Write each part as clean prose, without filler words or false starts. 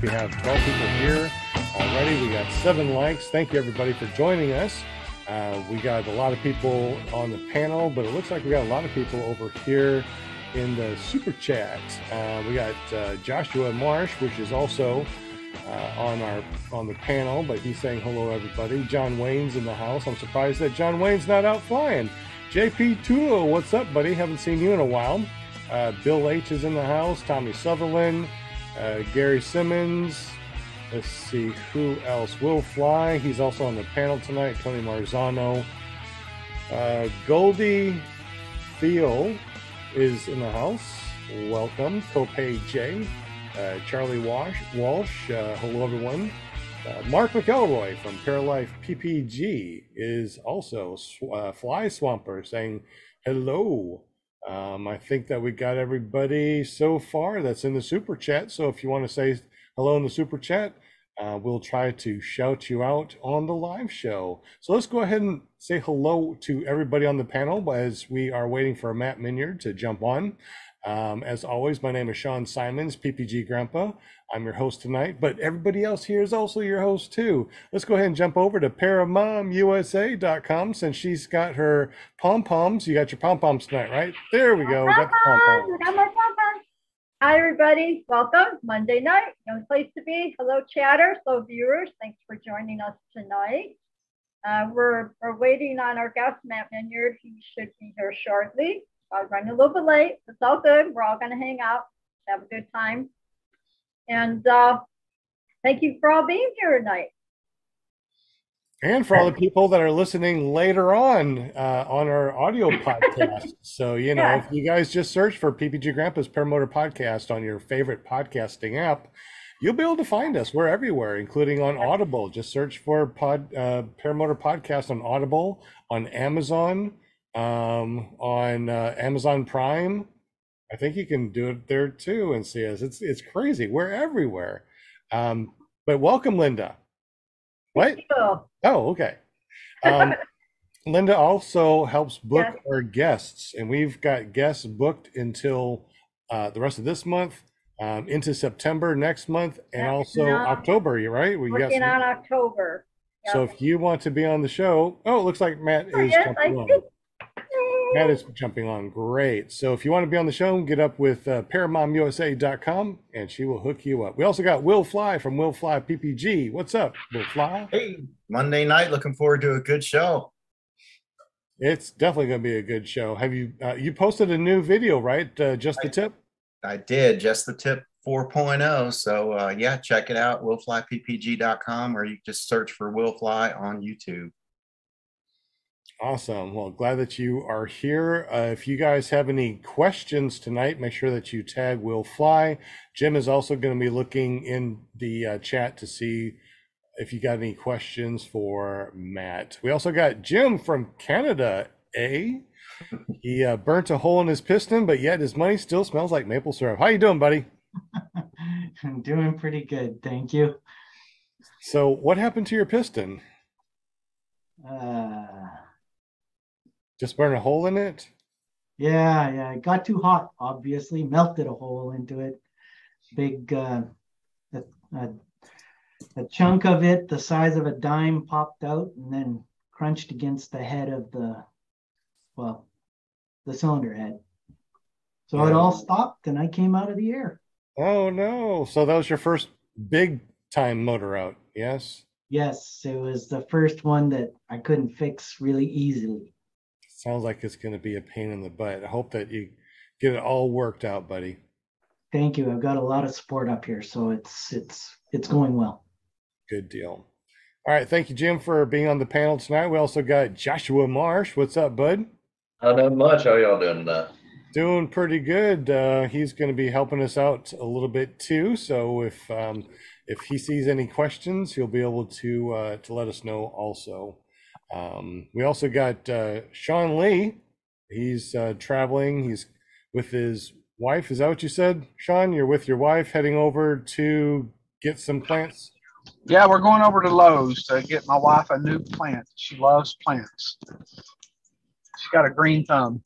We have 12 people here already. We got 7 likes. Thank you, everybody, for joining us. We got a lot of people on the panel, but it looks like we got a lot of people over here in the super chat. We got Joshua Marsh, which is also on the panel, but he's saying hello, everybody. John Wayne's in the house. I'm surprised that John Wayne's not out flying. JP Tulo, what's up, buddy? Haven't seen you in a while. Bill H is in the house. Tommy Sutherland, Gary Simmons. Let's see who else. Will Fly, he's also on the panel tonight. Tony Marzano. Goldie Theo is in the house. Welcome. Copay J. Charlie Walsh. Hello, everyone. Mark McElroy from Paralife PPG is also Fly Swamper saying hello. I think that we got everybody so far that's in the super chat. So if you want to say hello in the super chat, we'll try to shout you out on the live show. So let's go ahead and say hello to everybody on the panel as we are waiting for Matt Minyard to jump on. As always, my name is Sean Simons, PPG Grandpa. I'm your host tonight, but everybody else here is also your host too. Let's go ahead and jump over to ParaMomUSA.com since she's got her pom-poms. You got your pom-poms tonight, right? There we go. We got the pom-poms. Got my pom-poms. Hi, everybody. Welcome. Monday night. No place to be. Hello, chatters. Hello, viewers. Thanks for joining us tonight. We're waiting on our guest, Matt Minyard. He should be here shortly. I was running a little bit late. It's all good. We're all going to hang out, have a good time. And thank you for all being here tonight. And for all the people that are listening later on our audio podcast. So, you know, if you guys just search for PPG Grandpa's Paramotor Podcast on your favorite podcasting app, you'll be able to find us. We're everywhere, including on Audible. Just search for Paramotor Podcast on Audible, on Amazon, on Amazon Prime. I think you can do it there too and see us. It's crazy. We're everywhere. But welcome, Linda. What? Oh, okay. Linda also helps book our guests, and we've got guests booked until the rest of this month, into September next month, and also October. You're right. Working on October. Yep. So if you want to be on the show, it looks like Matt is jumping on. Matt is jumping on. Great. So if you want to be on the show, get up with ParaMomUSA.com and she will hook you up. We also got Will Fly from Will Fly PPG. What's up, Will Fly? Hey, Monday night. Looking forward to a good show. It's definitely going to be a good show. Have you you posted a new video, right? Just the Tip? I did. Just the Tip 4.0. So yeah, check it out. WillFlyPPG.com, or you just search for Will Fly on YouTube. Awesome. Well, glad that you are here. If you guys have any questions tonight, make sure that you tag Will Fly. Jim is also going to be looking in the chat to see if you got any questions for Matt. We also got Jim from Canada, He burnt a hole in his piston, but yet his money still smells like maple syrup. How you doing, buddy? I'm doing pretty good, thank you. So what happened to your piston? Just burn a hole in it? Yeah, it got too hot, obviously, melted a hole into it. Big, a chunk of it, the size of a dime, popped out and then crunched against the head of the cylinder head. So it all stopped and I came out of the air. Oh no. So that was your first big time motor out, yes? Yes, it was the first one that I couldn't fix really easily. Sounds like it's going to be a pain in the butt. I hope that you get it all worked out, buddy. Thank you. I've got a lot of support up here, so it's going well. Good deal. All right, thank you, Jim, for being on the panel tonight. We also got Joshua Marsh. What's up, bud? Not much. How y'all doing tonight? Doing pretty good. He's going to be helping us out a little bit too. So if he sees any questions, he'll be able to let us know also. We also got Sean Lee. He's traveling. He's with his wife. Is that what you said, Sean? You're with your wife heading over to get some plants? Yeah, we're going over to Lowe's to get my wife a new plant. She loves plants. She's got a green thumb.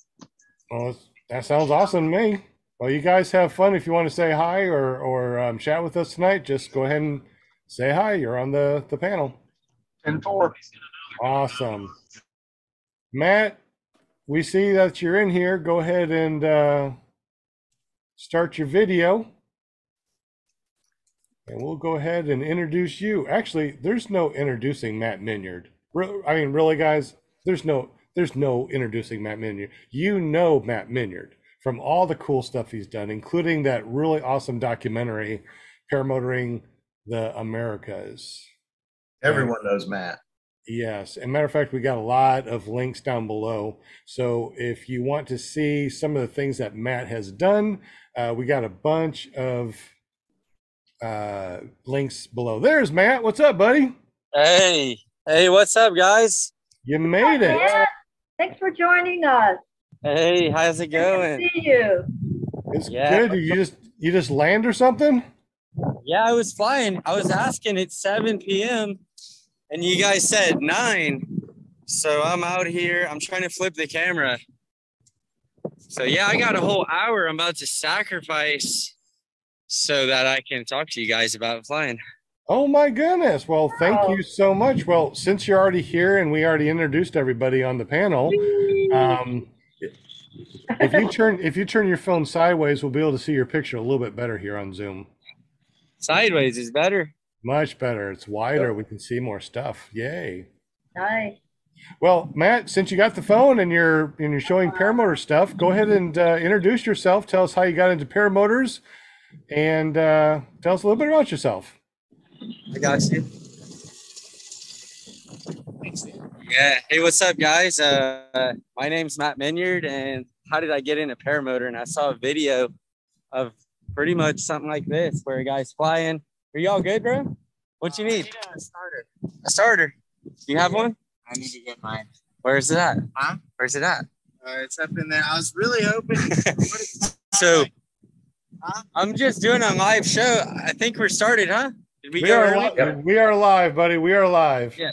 Well, that sounds awesome to me. Well, you guys have fun. If you want to say hi or chat with us tonight, just go ahead and say hi. You're on the panel. 10-4. Awesome. Matt, we see that you're in here. Go ahead and start your video. And we'll go ahead and introduce you. Actually, there's no introducing Matt Minyard. I mean, really, guys, there's no introducing Matt Minyard. You know Matt Minyard from all the cool stuff he's done, including that really awesome documentary, Paramotoring the Americas. Everyone knows Matt. Yes. And matter of fact, we got a lot of links down below. So if you want to see some of the things that Matt has done, we got a bunch of links below. There's Matt. What's up, buddy? Hey, what's up, guys? You made it. Matt, thanks for joining us. Hey, how's it Good going? to see you. It's Yeah. good. You just land or something? Yeah, I was flying. I was asking it's 7 p.m. and you guys said 9. So I'm out here. I'm trying to flip the camera. So yeah, I got a whole hour I'm about to sacrifice so that I can talk to you guys about flying. Oh my goodness. Well, thank Wow. you so much. Well, since you're already here and we already introduced everybody on the panel, if you turn your phone sideways, we'll be able to see your picture a little bit better here on Zoom. Sideways is better. Much better. It's wider. We can see more stuff. Yay. Nice. Well, Matt, since you got the phone and you're showing paramotor stuff, go ahead and introduce yourself. Tell us how you got into paramotors, and tell us a little bit about yourself. I got you. Yeah. Hey, what's up, guys? My name's Matt Minyard, and how did I get into paramotor? And I saw a video of pretty much something like this, where a guy's flying. Are y'all good, bro? What you need? A starter. A starter. You have one? I need to get mine. Where's it at? Huh? Where's it at? It's up in there. I was really hoping. So, Huh? I'm just doing a live show. I think we're started, huh? Did we go early? We are live, buddy. We are live. Yeah.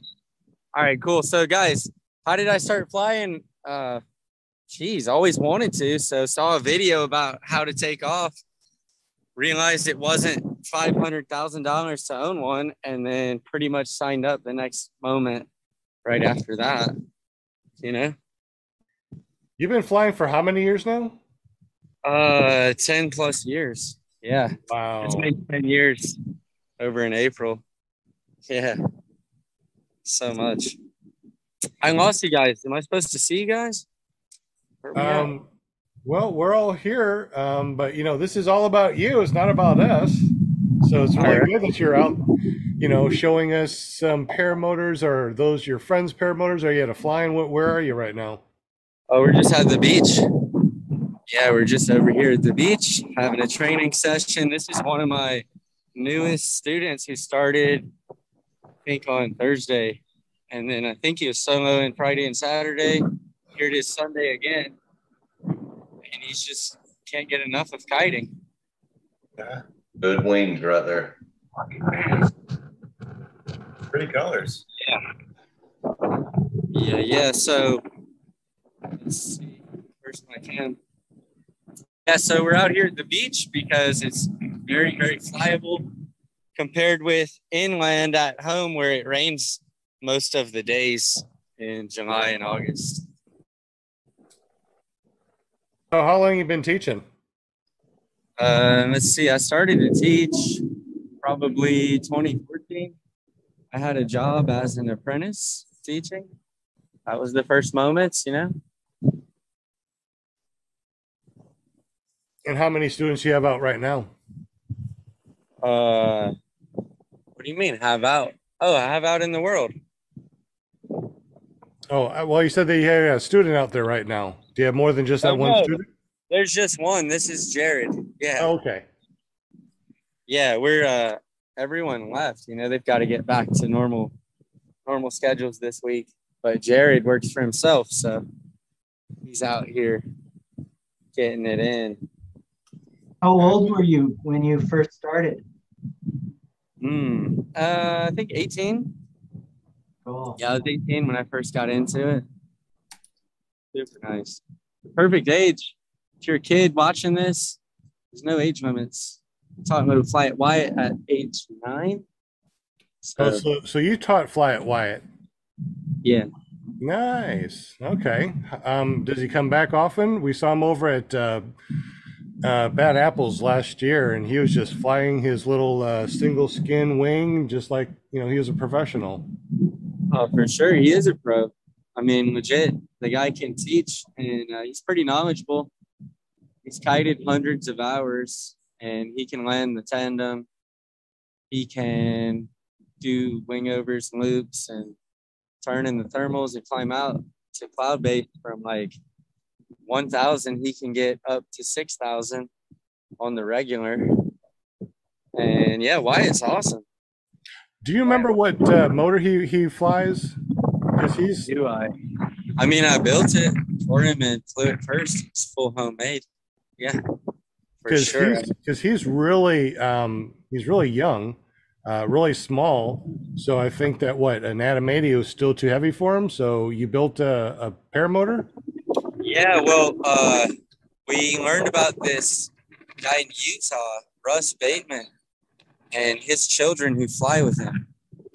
All right, cool. So, guys, how did I start flying? Geez, always wanted to. So, saw a video about how to take off. Realized it wasn't $500,000 to own one, and then pretty much signed up the next moment right after that. You know? You've been flying for how many years now? 10 plus years. Yeah. Wow. It's been 10 years over in April. Yeah. So much. I lost you guys. Am I supposed to see you guys? Well, we're all here, but this is all about you. It's not about us. So it's really good that you're out, showing us some paramotors. Are those your friends' paramotors? Are you at a flying? Where are you right now? Oh, we're just at the beach. Yeah, we're just over here at the beach having a training session. This is one of my newest students who started, I think, on Thursday. And then I think he was soloing Friday and Saturday. Here it is Sunday again. And he's just can't get enough of kiting. Yeah. Good wings right there. Pretty colors. Yeah. So let's see. Where's my cam? Yeah, so we're out here at the beach because it's very, very flyable compared with inland at home where it rains most of the days in July and August. So how long have you been teaching? Let's see. I started to teach probably 2014. I had a job as an apprentice teaching. That was the first moments, And how many students do you have out right now? What do you mean have out? Oh, I have out in the world. Oh, well, you said that you have a student out there right now. Do you have more than just that one no. student? There's just one. This is Jared. Yeah. Oh, okay. Yeah, we're everyone left. They've got to get back to normal schedules this week. But Jared works for himself, so he's out here getting it in. How old were you when you first started? I think 18. Cool. Yeah, I was 18 when I first got into it. Super nice. Perfect age. If you're a kid watching this, There's no age limits. I taught him how to fly at Wyatt at age 9. So you taught fly at Wyatt. Yeah. Nice. Okay. Does he come back often? We saw him over at Bad Apples last year, and he was just flying his little single skin wing, just like, he was a professional. Oh, for sure. He is a pro. I mean, legit. The guy can teach, and he's pretty knowledgeable. He's kited hundreds of hours, and he can land the tandem. He can do wingovers and loops and turn in the thermals and climb out to cloud bait from like 1,000. He can get up to 6,000 on the regular. And yeah, Wyatt's awesome. Do you remember what motor he flies? Do I? I mean, I built it for him and flew it first. It's full homemade. Yeah, for sure. Because he's really young, really small. So I think that an Adamantium was still too heavy for him. So you built a paramotor? Yeah, well, we learned about this guy in Utah, Russ Bateman, and his children who fly with him.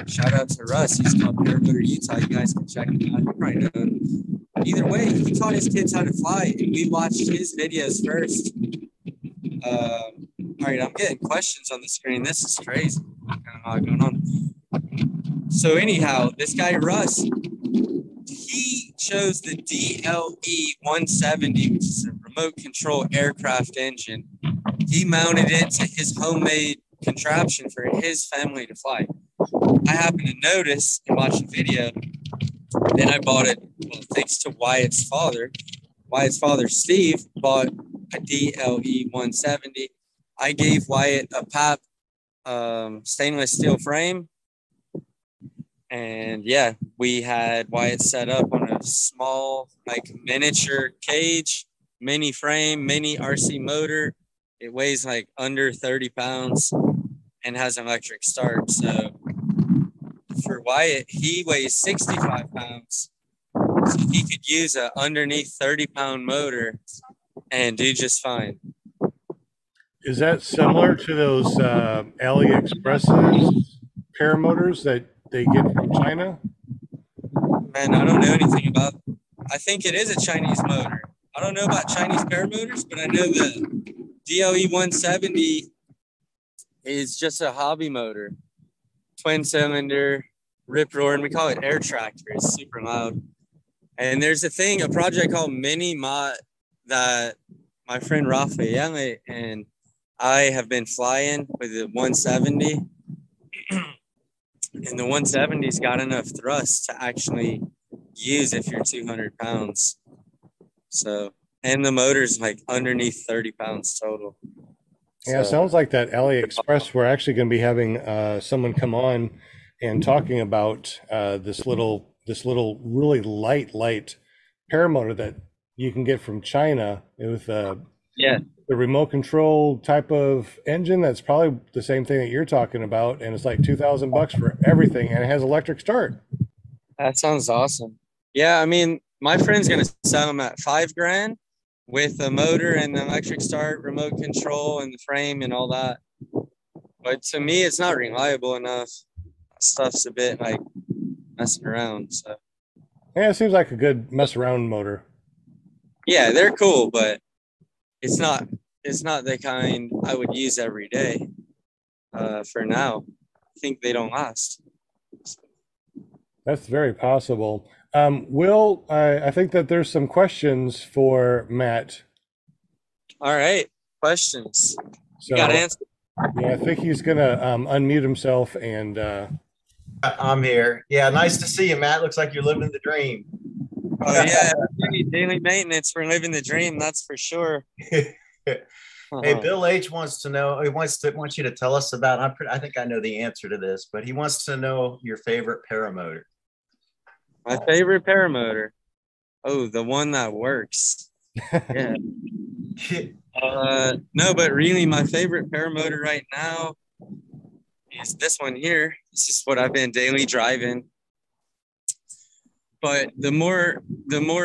Shout out to Russ. He's called Paramotor Utah. You guys can check him out. You probably know him. Either way, he taught his kids how to fly, and we watched his videos first. All right, I'm getting questions on the screen. This is crazy. I don't know a lot going on. So anyhow, this guy Russ, he chose the DLE 170, which is a remote control aircraft engine. He mounted it to his homemade contraption for his family to fly. I happened to notice and watch the video. Then I bought it, thanks to Wyatt's father. Wyatt's father, Steve, bought a DLE 170. I gave Wyatt a PAP stainless steel frame. And yeah, we had Wyatt set up on a small, like miniature cage, mini frame, mini RC motor. It weighs like under 30 pounds and has an electric start. So for Wyatt, he weighs 65 pounds. So he could use a underneath 30-pound motor and do just fine. Is that similar to those AliExpress's paramotors that they get from China? Man, I don't know anything about it. I think it is a Chinese motor. I don't know about Chinese paramotors, but I know the DLE 170 is just a hobby motor. Twin cylinder, rip roaring. We call it air tractor. It's super loud. And there's a project called Mini Mott that my friend Rafael and I have been flying with the 170. And the 170's got enough thrust to actually use if you're 200 pounds. So, and the motor's like underneath 30 pounds total. Yeah, so, sounds like that AliExpress. We're actually going to be having someone come on and talking about this little really light paramotor that you can get from China with the remote control type of engine. That's probably the same thing that you're talking about, and it's like $2,000 for everything, and it has electric start. That sounds awesome. Yeah, I mean, my friend's gonna sell them at $5,000 with a motor and the electric start, remote control, and the frame and all that. But to me, it's not reliable enough. Stuff's a bit like messing around. So yeah, it seems like a good mess around motor. Yeah, they're cool, but it's not the kind I would use every day. For now, I think they don't last. That's very possible. Will, I think that there's some questions for Matt. All right, questions. So, you got to answer. Yeah, I think he's going to unmute himself and... I'm here. Yeah, nice to see you, Matt. Looks like you're living the dream. Oh, yeah, daily maintenance for living the dream, that's for sure. Hey, Bill H wants to know, he wants you to tell us about, I think I know the answer to this, but he wants to know your favorite paramotor. My favorite paramotor? Oh, the one that works. Yeah. No, but really my favorite paramotor right now is this one here. This is what I've been daily driving. But the more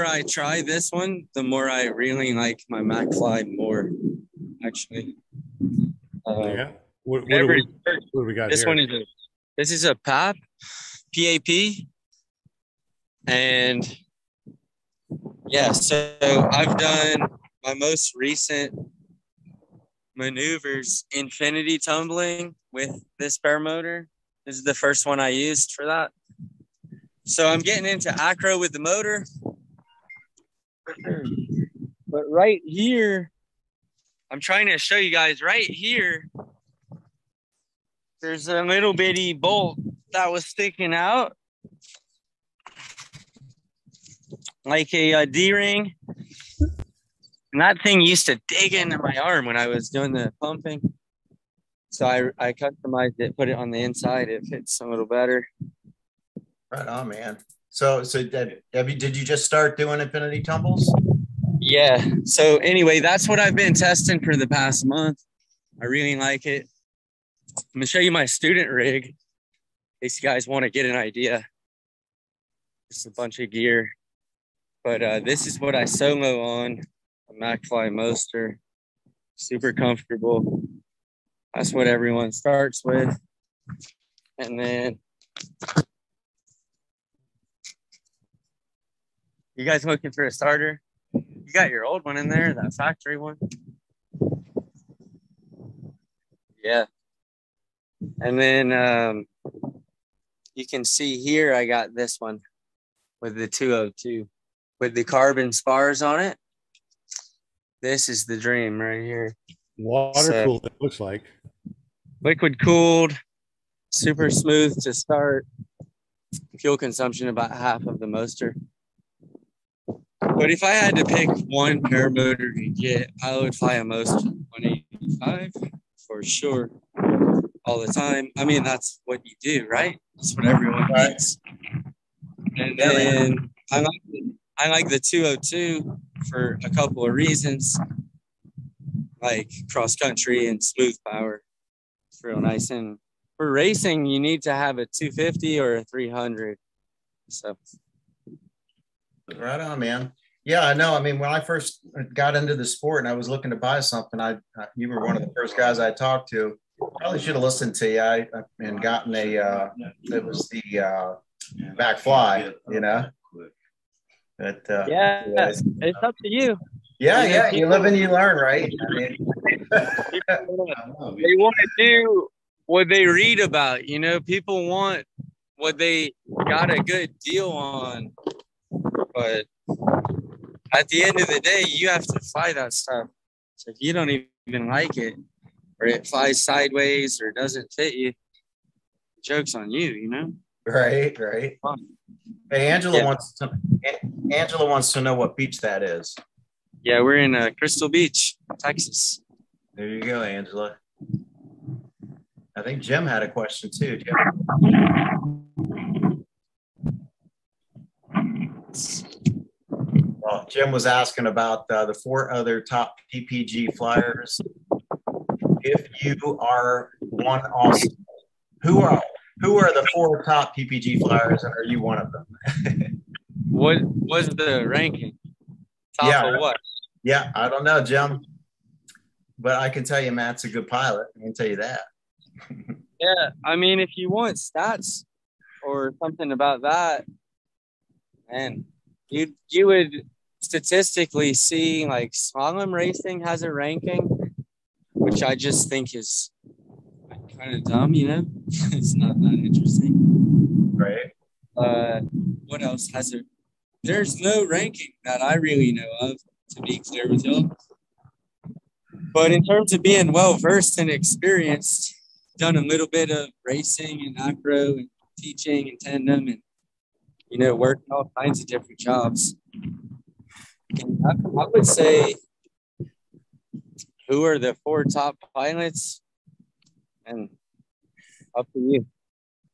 I try this one, the more I really like my Mac Fly more, actually. Yeah. What whatever. do we got This here? one is a PAP, PAP, and yeah. So I've done my most recent maneuvers, infinity tumbling with this paramotor. This is the first one I used for that. So I'm getting into acro with the motor. But right here, I'm trying to show you guys right here, there's a little bitty bolt that was sticking out like a D-ring. And that thing used to dig into my arm when I was doing the pumping. So I customized it, put it on the inside. It fits a little better. Right on, man. So did you just start doing infinity tumbles? Yeah. So anyway, that's what I've been testing for the past month. I really like it. I'm gonna show you my student rig in case you guys want to get an idea. Just a bunch of gear. But this is what I solo on a MacFly Moster. Super comfortable. That's what everyone starts with. And then you guys looking for a starter? You got your old one in there, that factory one. Yeah. And then you can see here I got this one with the 202 with the carbon spars on it. This is the dream right here. Water cooled, it looks like. Liquid cooled, super smooth to start. Fuel consumption about half of the Moster. But if I had to pick one paramotor to get, I would fly a Moster 185 for sure, all the time. I mean, that's what you do, right? That's what everyone needs. And then I like the 202 for a couple of reasons, like cross country and smooth power. It's real nice. And for racing, you need to have a 250 or a 300. So. Right on, man. Yeah, I know. I mean, when I first got into the sport and I was looking to buy something, you were one of the first guys I talked to. Probably should have listened to you and gotten it was the MacFly, you know. But yeah, it's up to you. Yeah, you live and you learn, right? I mean, they want to do what they read about. You know, people want what they got a good deal on, but at the end of the day, you have to fly that stuff. So if you don't even like it, or it flies sideways or doesn't fit you, the joke's on you, you know? Right. Hey, Angela wants to know what beach that is. Yeah, we're in Crystal Beach, Texas. There you go, Angela. I think Jim had a question too. Jim. Well, Jim was asking about the 4 other top PPG flyers. If you are one awesome, who are the 4 top PPG flyers, and are you one of them? What was the ranking? Top of what? Yeah, I don't know, Jim. But I can tell you Matt's a good pilot. I can tell you that. Yeah, I mean, if you want stats or something about that, man, you would statistically see like slalom racing has a ranking, which I just think is kind of dumb, you know? It's not that interesting. Right. What else has it? There's no ranking that I really know of, to be clear with y'all. But in terms of being well-versed and experienced, done a little bit of racing and acro and teaching and tandem and, you know, working all kinds of different jobs. And I would say, who are the 4 top pilots? And up to you,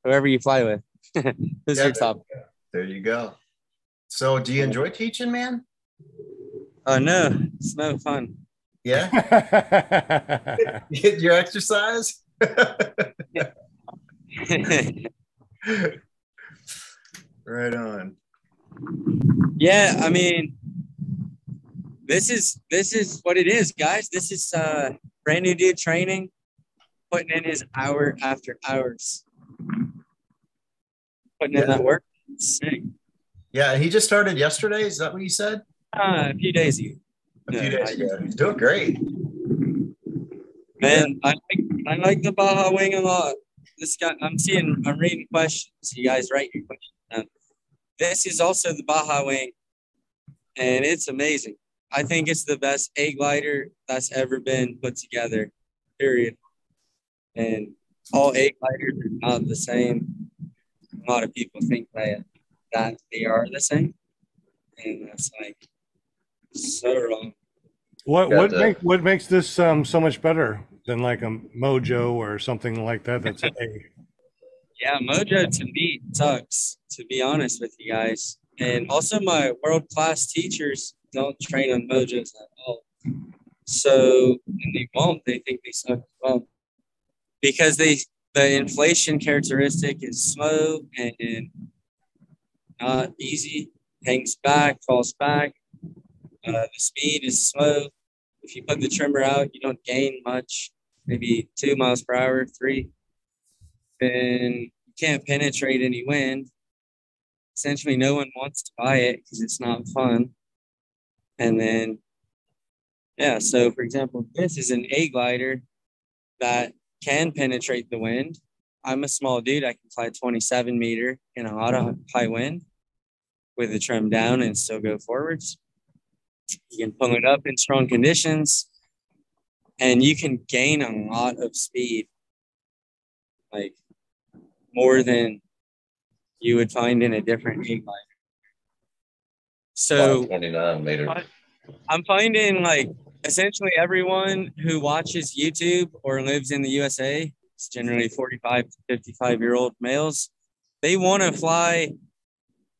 whoever you fly with. Who's your top? There you go. So do you enjoy teaching, man? Oh, no, it's no fun. Yeah? You get your exercise? Right on. Yeah, I mean, this is what it is, guys. This is brand new dude training. putting in his hour after hours. Putting in that work. Sick. Yeah, he just started yesterday. Is that what you said? A few days ago. A few days ago. He's doing great. Man, I like the Baja Wing a lot. This guy, I'm reading questions. You guys write your questions down. This is also the Baja Wing, and it's amazing. I think it's the best A glider that's ever been put together, period. And all A gliders are not the same. A lot of people think that they are the same, and that's like so wrong. What makes this so much better than like a Mojo or something like that? That's A. Yeah, Mojo to me sucks, to be honest with you guys. And also my world-class teachers don't train on Mojos at all. So, and they won't. They think they suck as well. Because the inflation characteristic is slow and not easy. Hangs back, falls back. The speed is slow. If you put the trimmer out, you don't gain much. Maybe 2 miles per hour, 3. And you can't penetrate any wind. Essentially, no one wants to buy it because it's not fun. And then, yeah, so for example, this is an A glider that can penetrate the wind. I'm a small dude. I can fly 27 meter in a lot of high wind with the trim down and still go forwards. You can pull it up in strong conditions, and you can gain a lot of speed, like more than you would find in a different A glider. So 29 meters. I'm finding like essentially everyone who watches YouTube or lives in the USA, it's generally 45 to 55-year-old males, they want to fly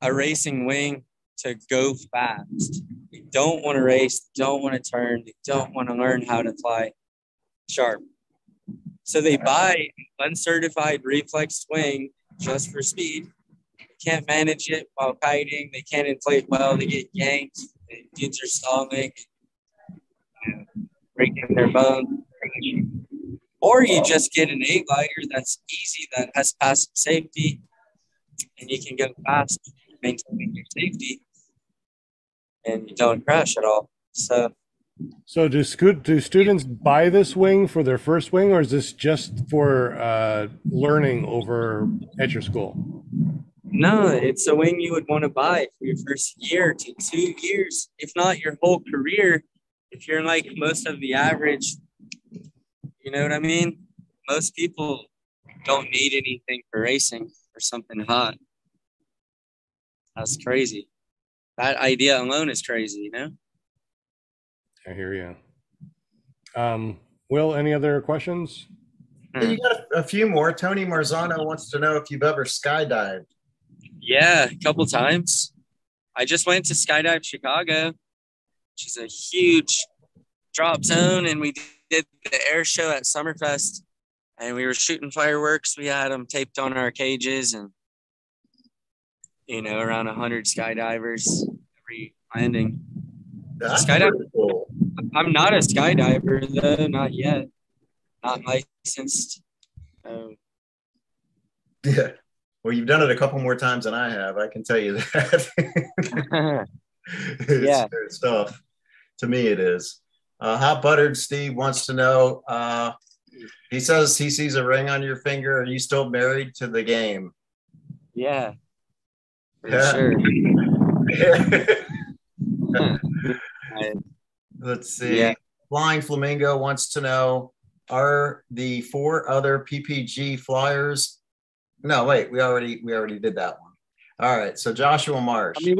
a racing wing to go fast. They don't want to race, don't want to turn, they don't want to learn how to fly sharp. So they buy an uncertified reflex wing just for speed. They can't manage it while kiting. They can't inflate well. They get yanked. Dudes are stalling, breaking their bone. Or you just get an A glider that's easy, that has passive safety, and you can go fast, maintaining your safety, and you don't crash at all. So do students buy this wing for their first wing, or is this just for learning over at your school? No, it's a wing you would want to buy for your first year to 2 years, if not your whole career. If you're like most of the average, you know what I mean? Most people don't need anything for racing or something hot. That's crazy. That idea alone is crazy, you know? I hear you. Will, any other questions? Hey, you got a few more. Tony Marzano wants to know if you've ever skydived. Yeah, a couple times. I just went to Skydive Chicago, which is a huge drop zone, and we did the air show at Summerfest, and we were shooting fireworks. We had them taped on our cages, and around 100 skydivers every landing. That's pretty cool. I'm not a skydiver though, not yet. Not licensed. Yeah. Well, you've done it a couple more times than I have. I can tell you that. It's good stuff. To me, it is. Hot Buttered Steve wants to know. He says he sees a ring on your finger. Are you still married to the game? Yeah. For sure. Let's see. Yeah. Flying Flamingo wants to know, are the 4 other PPG flyers? No, wait, we already did that one. All right. So Joshua Marsh. I mean,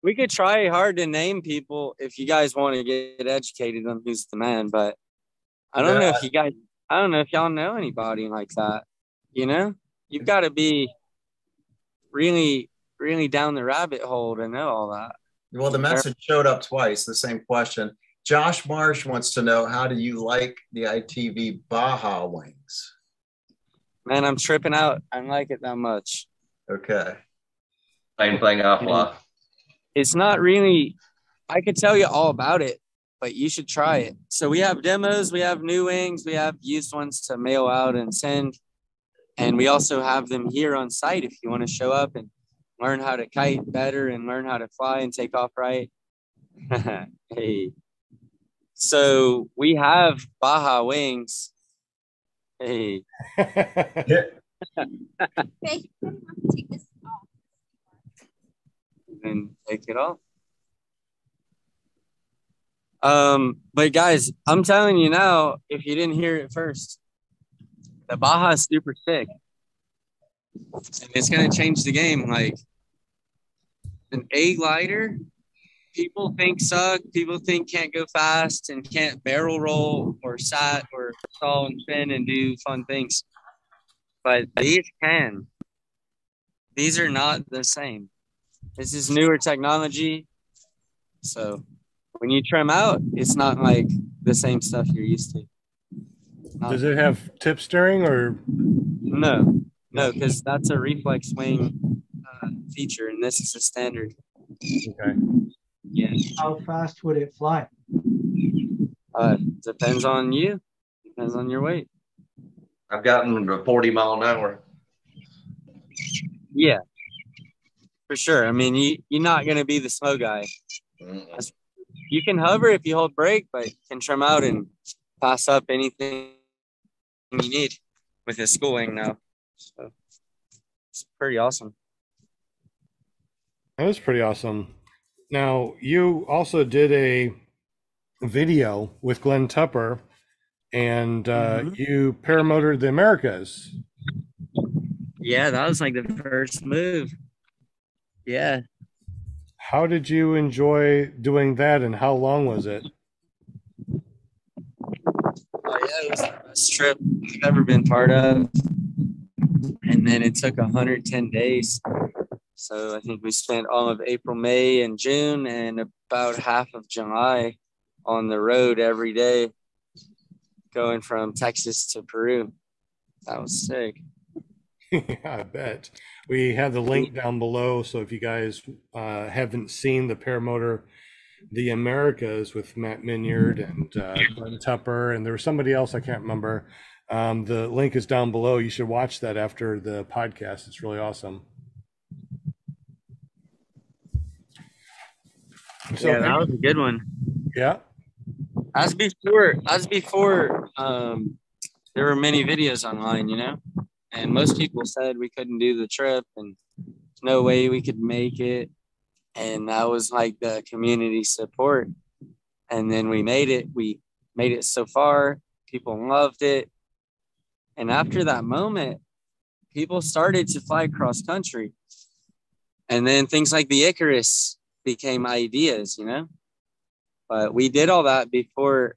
we could try hard to name people if you guys want to get educated on who's the man, but I don't know if y'all know anybody like that. You've got to be really, really down the rabbit hole to know all that. Well, the message showed up twice, the same question. Josh Marsh wants to know, how do you like the ITV Baja wings? Man, I'm tripping out. I don't like it that much. Okay. Same thing I fly. It's not really, I could tell you all about it, but you should try it. So we have demos, we have new wings, we have used ones to mail out and send. And we also have them here on site if you want to show up and learn how to kite better and learn how to fly and take off right. Hey. So we have Baja wings. Hey. And take it off. But guys, I'm telling you now, if you didn't hear it first, the Baja is super sick. And it's gonna change the game. Like an A glider, people think suck, people think can't go fast and can't barrel roll or sat or stall and spin and do fun things. But these can. These are not the same. This is newer technology. So when you trim out, it's not like the same stuff you're used to. Does it have tip steering or? No, because that's a reflex wing feature, and this is a standard. Okay. Yeah. How fast would it fly? Depends on you. Depends on your weight. I've gotten to 40 mile an hour. Yeah, for sure. I mean, you're not going to be the slow guy. You can hover if you hold brake, but you can trim out and pass up anything you need with a school wing now. So it's pretty awesome. That was pretty awesome. Now, you also did a video with Glenn Tupper, and you paramotored the Americas. Yeah, that was like the first move. Yeah. How did you enjoy doing that, and how long was it? Oh, yeah, it was the best trip I've ever been part of. And then it took 110 days. So I think we spent all of April, May, and June, and about half of July on the road every day, going from Texas to Peru. That was sick. Yeah, I bet. We have the link down below, so if you guys haven't seen the Paramotor, the Americas with Matt Minyard and Glenn Tupper, and there was somebody else I can't remember. The link is down below. You should watch that after the podcast. It's really awesome. So, yeah, that was a good one. Yeah. As before, there were many videos online, you know, and most people said we couldn't do the trip and there's no way we could make it. And that was like the community support. And then we made it. We made it so far. People loved it. And after that moment, people started to fly cross country. And then things like the Icarus became ideas, you know. But we did all that before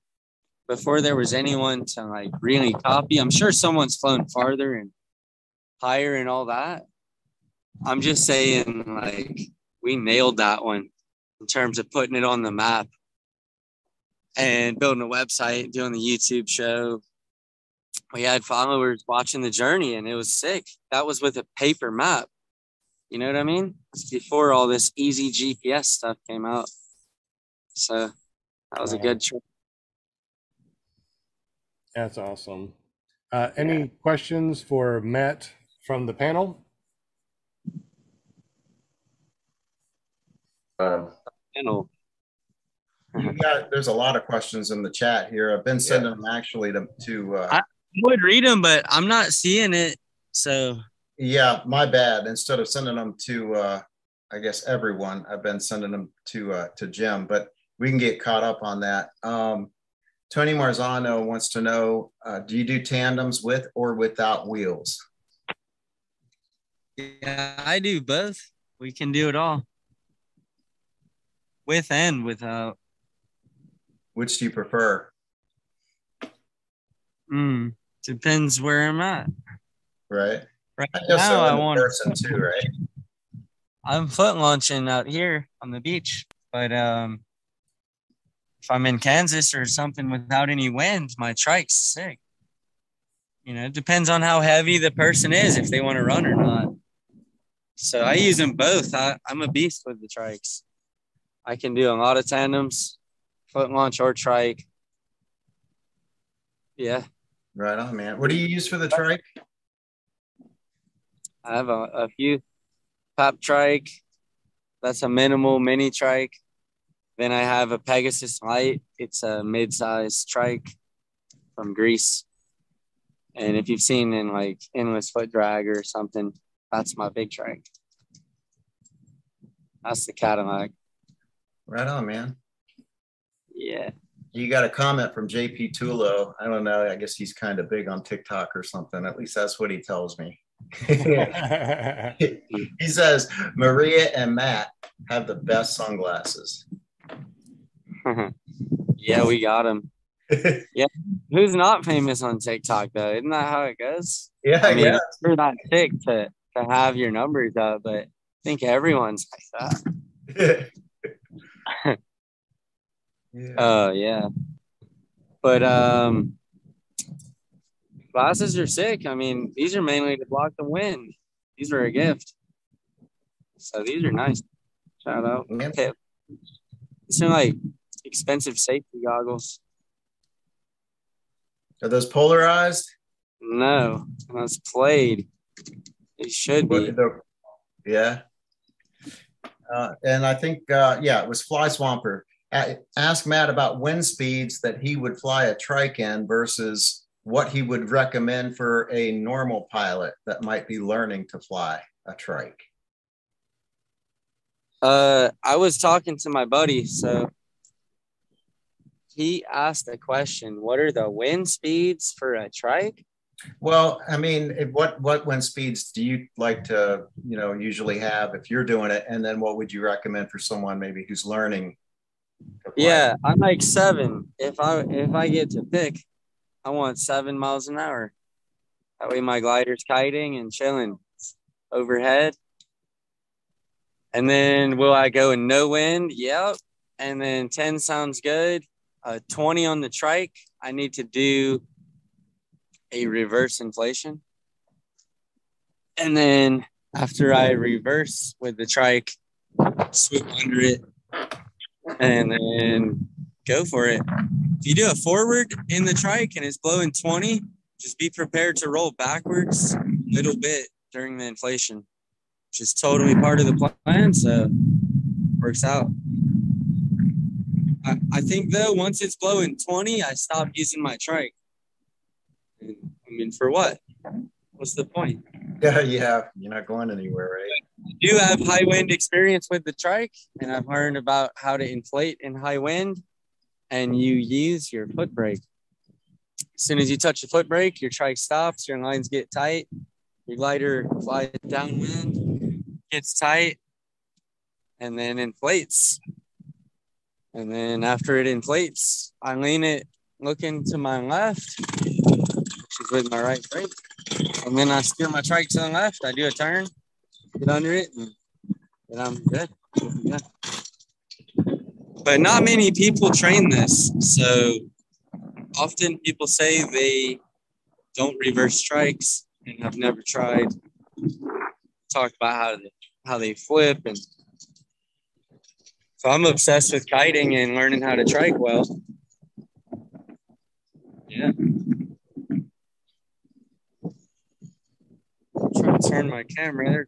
there was anyone to like really copy. I'm sure someone's flown farther and higher and all that. I'm just saying, like, we nailed that one in terms of putting it on the map and building a website, doing the YouTube show. We had followers watching the journey, and it was sick. That was with a paper map. You know what I mean? It's before all this easy GPS stuff came out. So that was a good trip. That's awesome. Any questions for Matt from the panel? Panel. There's a lot of questions in the chat here. I've been sending them actually to I would read them, but I'm not seeing it. So yeah, my bad. Instead of sending them to I guess everyone, I've been sending them to Jim, but we can get caught up on that. Tony Marzano wants to know, do you do tandems with or without wheels? yeah, I do both. We can do it all. With and without. Which do you prefer? Depends where I'm at. Right. Right I guess now, so I in want. person too, right? I'm foot launching out here on the beach, but if I'm in Kansas or something without any wind, my trike's sick. You know, it depends on how heavy the person is, if they want to run or not. So I use them both. I'm a beast with the trikes. I can do a lot of tandems, foot launch or trike. Yeah. Right on, man. What do you use for the trike? I have a few. Pop trike. That's a minimal mini trike. Then I have a Pegasus Light. It's a mid-size trike from Greece. And if you've seen in like Endless Foot Drag or something, that's my big trike. That's the Cadillac. Right on, man. Yeah. You got a comment from JP Tulo. I don't know. I guess he's kind of big on TikTok or something. At least that's what he tells me. He says, Maria and Matt have the best sunglasses. Yeah, we got him. Yeah. Who's not famous on TikTok, though? Isn't that how it goes? Yeah, I mean, yeah. you're not sick to have your numbers up, but I think everyone's like that. Yeah. Yeah. But glasses are sick. I mean, these are mainly to block the wind. These are a gift. So these are nice. Shout out. Okay. These are like expensive safety goggles. Are those polarized? No, that's played. It should be. Yeah. And I think, it was Fly Swamper. Ask Matt about wind speeds that he would fly a trike in versus what he would recommend for a normal pilot that might be learning to fly a trike. I was talking to my buddy, so he asked a question. What are the wind speeds for a trike? Well, I mean, what wind speeds do you like to, usually have if you're doing it? And then what would you recommend for someone maybe who's learning? Yeah, I like 7. If I get to pick, I want 7 miles an hour. That way my glider's kiting and chilling overhead. And then will I go in no wind? Yep. And then 10 sounds good. 20 on the trike. I need to do a reverse inflation. And then after I reverse with the trike, swoop under it and then go for it. If you do a forward in the trike and it's blowing 20, just be prepared to roll backwards a little bit during the inflation, which is totally part of the plan. So works out. I think though, once it's blowing 20, I stop using my trike. I mean, for what? What's the point? Yeah, you're not going anywhere, right? I do have high wind experience with the trike, and I've learned about how to inflate in high wind, and you use your foot brake. As soon as you touch the foot brake, your trike stops, your lines get tight, your glider flies downwind, gets tight, and then inflates. And then after it inflates, I lean it looking to my left, which is with my right brake. And then I steer my trike to the left. I do a turn, get under it, and then I'm good. Yeah. But not many people train this. So often people say they don't reverse trikes and have never tried. Talk about how they flip. And so I'm obsessed with kiting and learning how to trike well. Yeah. I'm trying to turn my camera there.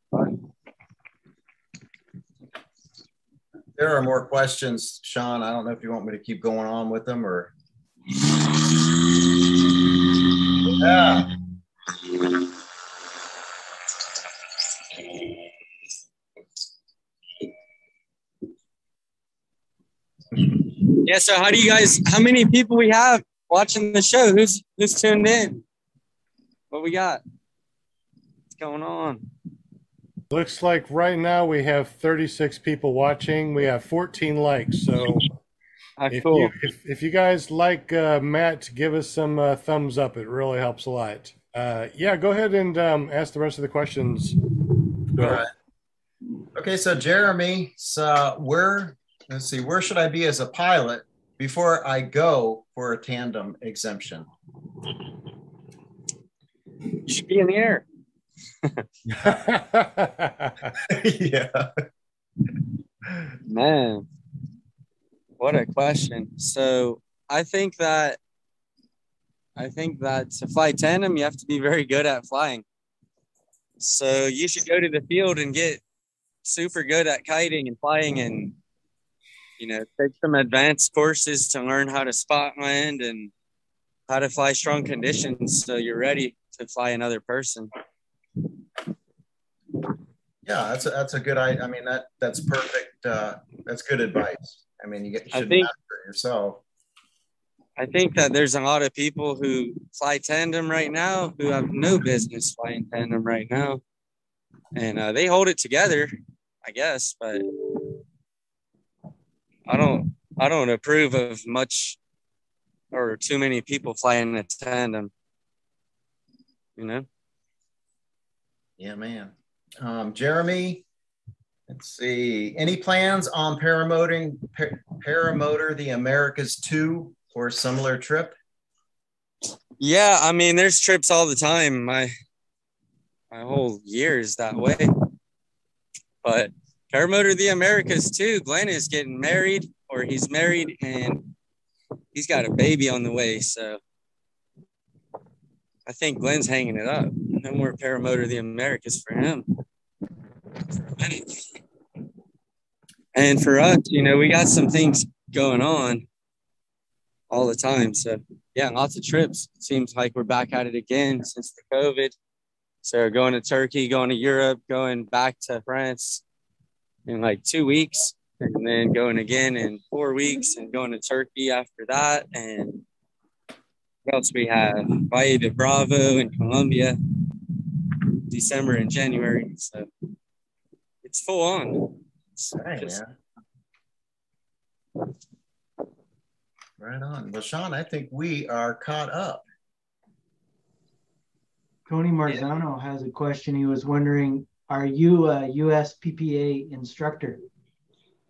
There are more questions, Sean. I don't know if you want me to keep going on with them or. Yeah. Yeah, so how many people we have watching the show? Who's tuned in? What we got? What's going on? Looks like right now we have 36 people watching. We have 14 likes. So Cool. if you guys like Matt, give us some thumbs up. It really helps a lot. Yeah, go ahead and ask the rest of the questions. All right. Okay, so Jeremy, where should I be as a pilot before I go for a tandem exemption? You should be in the air. Yeah. Man. What a question. So I think that to fly tandem, you have to be very good at flying. So you should go to the field and get super good at kiting and flying, and take some advanced courses to learn how to spot land and how to fly strong conditions so you're ready to fly another person. Yeah, that's a good idea. I mean, that's perfect. That's good advice. I mean, you should master it yourself. I think that there's a lot of people who fly tandem right now who have no business flying tandem right now. And they hold it together, I guess, but I don't approve of much or too many people flying a tandem, Yeah, man. Jeremy, let's see. Any plans on Paramotor the Americas 2 or a similar trip? Yeah, I mean, there's trips all the time. My whole year is that way. But Paramotor the Americas too. Glenn is getting married, or he's married, and he's got a baby on the way. So I think Glenn's hanging it up. No more Paramotor the Americas for him. And for us, we got some things going on all the time. So yeah, lots of trips. It seems like we're back at it again since the COVID. So going to Turkey, going to Europe, going back to France in like 2 weeks, and then going again in 4 weeks, and going to Turkey after that. And what else we have? Valle de Bravo in Colombia, December and January. So it's full on. Right on. Well, Sean, I think we are caught up. Tony Marzano has a question. He was wondering, are you a USPPA instructor?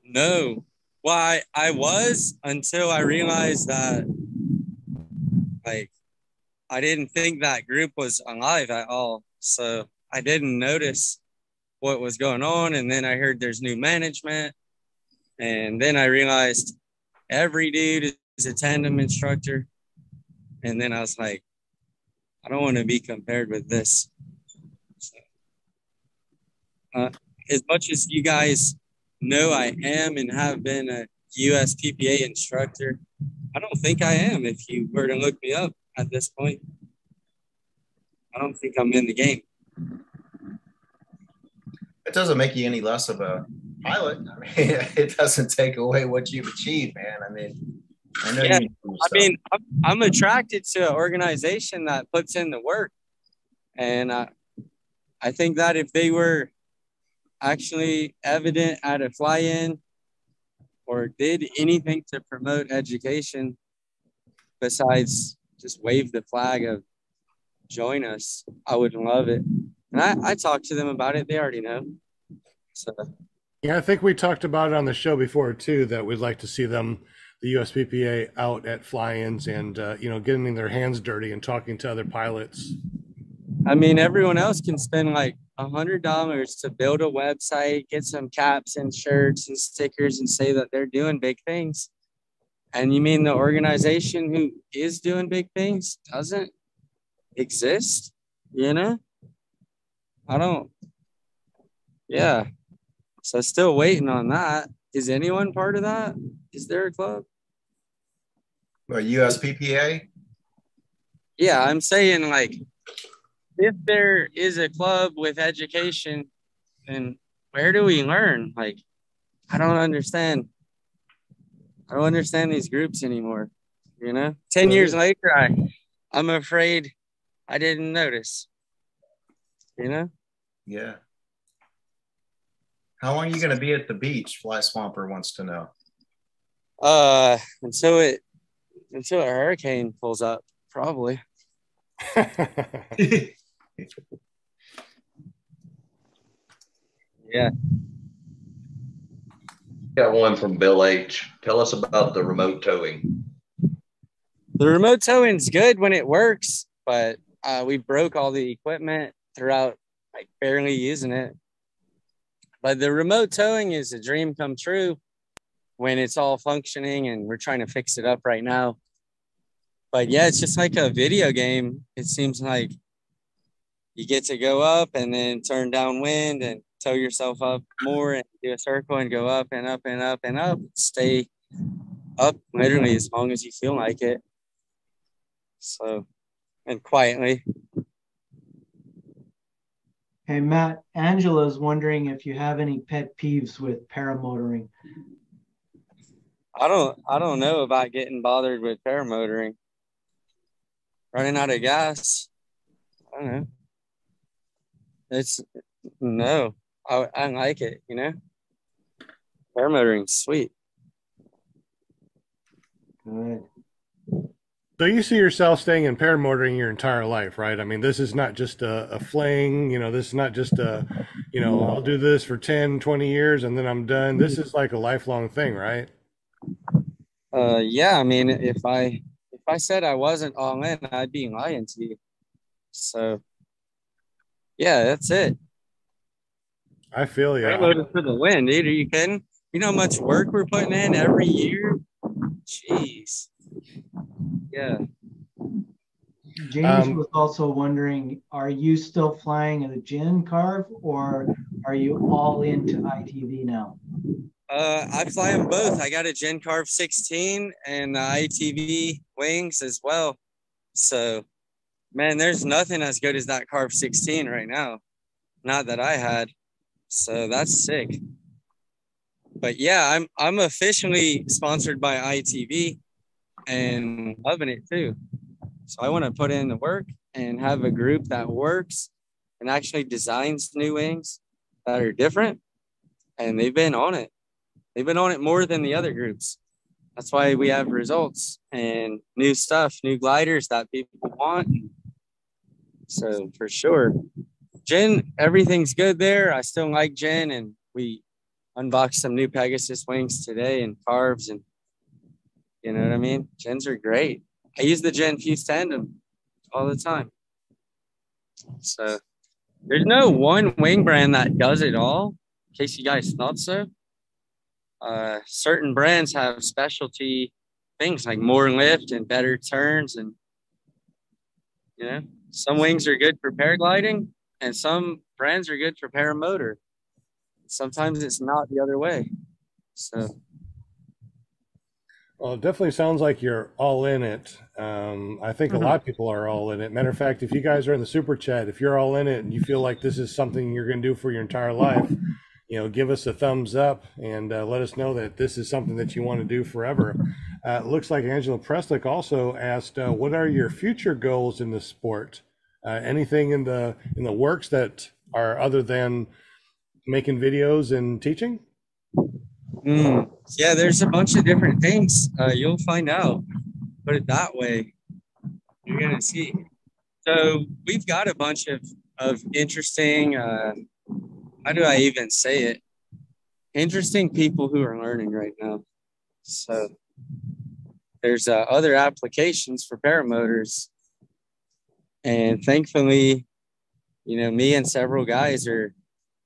No. Well, I was, until I realized that, I didn't think that group was alive at all. So I didn't notice what was going on. And then I heard there's new management. And then I realized every dude is a tandem instructor. And then I was like, I don't want to be compared with this. So, as much as you guys know I am and have been a USPPA instructor, I don't think I am. If you were to look me up at this point, I don't think I'm in the game. It doesn't make you any less of a pilot. I mean, it doesn't take away what you've achieved, man. I mean, I know. Yeah, I'm attracted to an organization that puts in the work, and I think that if they were actually evident at a fly-in or did anything to promote education besides just wave the flag of join us, I would love it. And I talked to them about it. They already know. So yeah, I think we talked about it on the show before too, that we'd like to see them, the USPPA, out at fly-ins and getting their hands dirty and talking to other pilots. I mean, everyone else can spend like $100 to build a website, get some caps and shirts and stickers and say that they're doing big things. And you mean the organization who is doing big things doesn't exist? Yeah. So still waiting on that. Is anyone part of that? Is there a club? Well, USPPA? Yeah, I'm saying if there is a club with education, then where do we learn? I don't understand. I don't understand these groups anymore. 10 years later, I'm afraid I didn't notice. Yeah. How long are you going to be at the beach? Fly Swamper wants to know. Until a hurricane pulls up, probably. Yeah. Got one from Bill H. Tell us about the remote towing. The remote towing's good when it works, but we broke all the equipment throughout barely using it. But the remote towing is a dream come true. when it's all functioning, and we're trying to fix it up right now. But yeah, it's just like a video game. It seems like you get to go up and then turn downwind and tow yourself up more and do a circle and go up and up and up and up. Stay up literally as long as you feel like it. So, and quietly. Hey, Matt, Angela's wondering if you have any pet peeves with paramotoring. I don't know about getting bothered with paramotoring. Running out of gas. I don't know. I like it, you know? Paramotoring's sweet. Good. So you see yourself staying in paramotoring your entire life, right? I mean, this is not just a fling, this is not just I'll do this for 10, 20 years and then I'm done. This is like a lifelong thing, right? Yeah, I mean, if I said I wasn't all in, I'd be lying to you. So yeah, that's it. I feel you. Paramotor for the win, dude. Are you kidding? You know how much work we're putting in every year? Jeez. Yeah. James was also wondering, are you still flying a Gen Carve or are you all into ITV now? I fly them both. I got a Gen Carve 16 and ITV wings as well. So, man, there's nothing as good as that Carve 16 right now. Not that I had. So that's sick. But yeah, I'm officially sponsored by ITV and loving it too. So I want to put in the work and have a group that works and actually designs new wings that are different. And they've been on it. They've been on it more than the other groups. That's why we have results and new stuff, new gliders that people want. So for sure. Jen, everything's good there. I still like Jen, and we unboxed some new Pegasus wings today and Carves, and you know what I mean? Gens are great. I use the Gen Fuse tandem all the time. So there's no one wing brand that does it all, in case you guys thought so. Certain brands have specialty things like more lift and better turns, and some wings are good for paragliding and some brands are good for paramotor. Sometimes it's not the other way. So well, it definitely sounds like you're all in it. I think a lot of people are all in it. Matter of fact, if you guys are in the super chat, if you're all in it and you feel like this is something you're going to do for your entire life, give us a thumbs up and let us know that this is something that you want to do forever. It looks like Angela Preslick also asked, what are your future goals in the sport? Anything in the works that are other than making videos and teaching? Yeah, there's a bunch of different things. You'll find out. Put it that way. You're going to see. So we've got a bunch of interesting, how do I even say it? Interesting people who are learning right now. So there's other applications for paramotors. And thankfully, me and several guys are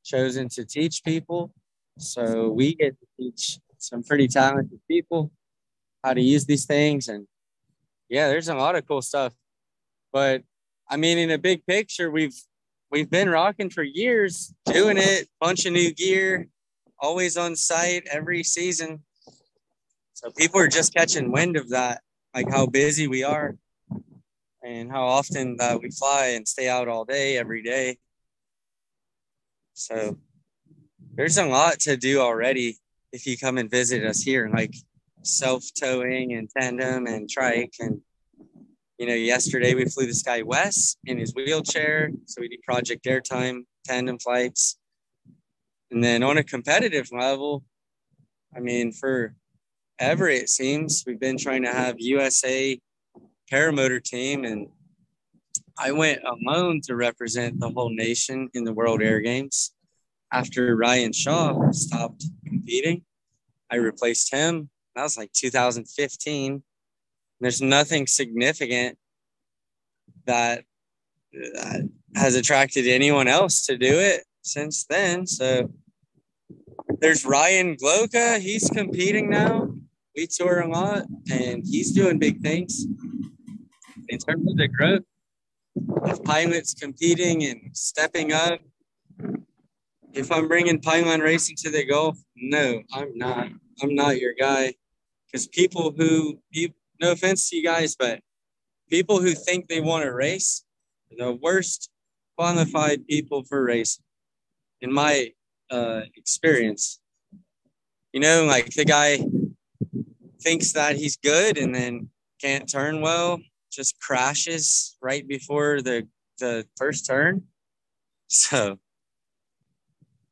chosen to teach people. So we get to teach some pretty talented people how to use these things. And yeah, there's a lot of cool stuff. But I mean, in a big picture, we've been rocking for years, doing it, bunch of new gear, always on site every season. So people are just catching wind of that, like how busy we are and how often that we fly and stay out all day, every day. So there's a lot to do already if you come and visit us here, like self-towing and tandem and trike. And, yesterday we flew this guy Wes in his wheelchair. So we do Project Airtime tandem flights. And then on a competitive level, I mean, forever it seems, we've been trying to have USA paramotor team. And I went alone to represent the whole nation in the World Air Games. After Ryan Shaw stopped competing, I replaced him. That was like 2015. There's nothing significant that has attracted anyone else to do it since then. So There's Ryan Gloka. He's competing now. We tour a lot, and he's doing big things. In terms of the growth of pilots competing and stepping up, if I'm bringing pylon racing to the Gulf, no, I'm not. I'm not your guy. Because people who, no offense to you guys, but people who think they want to race are the worst qualified people for racing, in my experience. You know, like the guy thinks that he's good and then can't turn well, just crashes right before the first turn. So,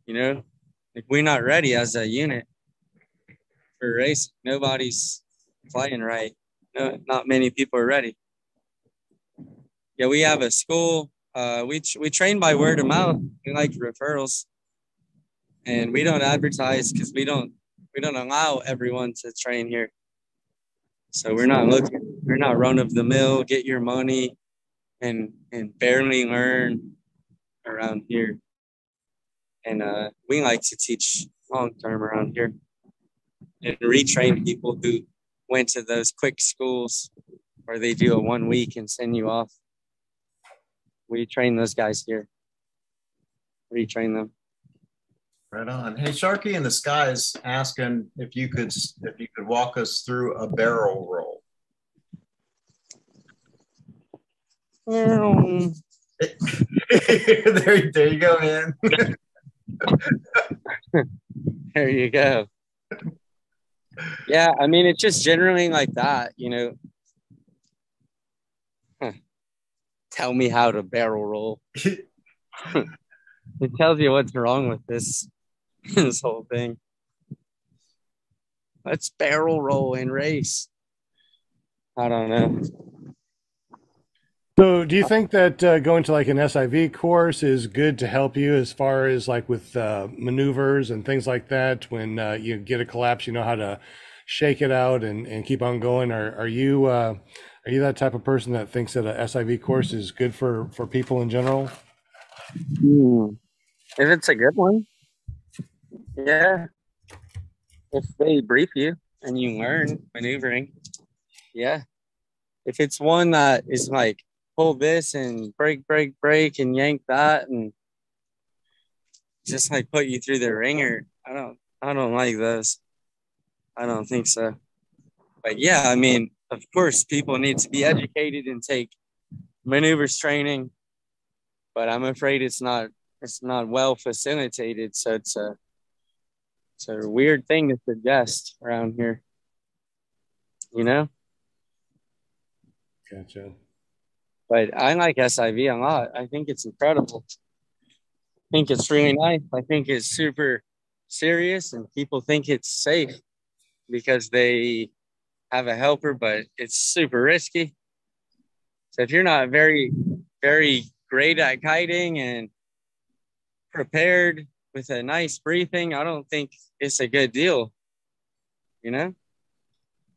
you know, if we're not ready as a unit for racing, nobody's flying right. No, not many people are ready. Yeah, we have a school. We train by word of mouth. We like referrals, and we don't advertise because we don't allow everyone to train here. So we're not run of the mill, get your money and barely learn around here. And we like to teach long term around here and retrain people who went to those quick schools where they do a 1 week and send you off. We train those guys here. Retrain them. Right on. Hey, Sharky in the Sky is asking if you could walk us through a barrel roll. There you go, man. There you go. Yeah, I mean, it's just generally like that, you know. Tell me how to barrel roll. It tells you what's wrong with this whole thing. Let's barrel roll and race. I don't know. So do you think that going to like an SIV course is good to help you as far as like with maneuvers and things like that? When you get a collapse, you know how to shake it out and keep on going. Are you that type of person that thinks that a SIV course is good for people in general? If it's a good one, yeah. If they brief you and you learn maneuvering, yeah. If it's one that is like pull this and break and yank that and just like put you through the ringer, I don't like those. I don't think so. But yeah, I mean, of course, people need to be educated and take maneuvers training, but I'm afraid it's not well facilitated. So it's a weird thing to suggest around here, you know? Gotcha. But I like SIV a lot. I think it's incredible. I think it's really nice. I think it's super serious and people think it's safe because they have a helper, but it's super risky. So if you're not very, very great at kiting and prepared with a nice briefing, I don't think it's a good deal, you know?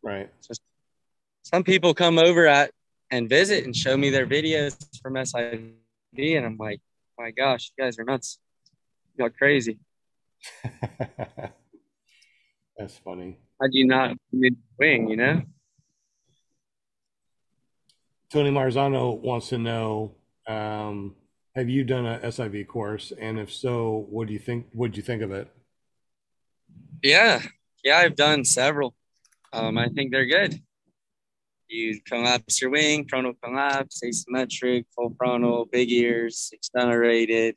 Right. So some people come over and visit and show me their videos from SIV, and I'm like, my gosh, you guys are nuts. You're crazy. That's funny. How do you not wing, you know? Tony Marzano wants to know, have you done a SIV course? And if so, what do you think? What'd you think of it? Yeah, I've done several. I think they're good. You collapse your wing, frontal collapse, asymmetric, full frontal, big ears, accelerated,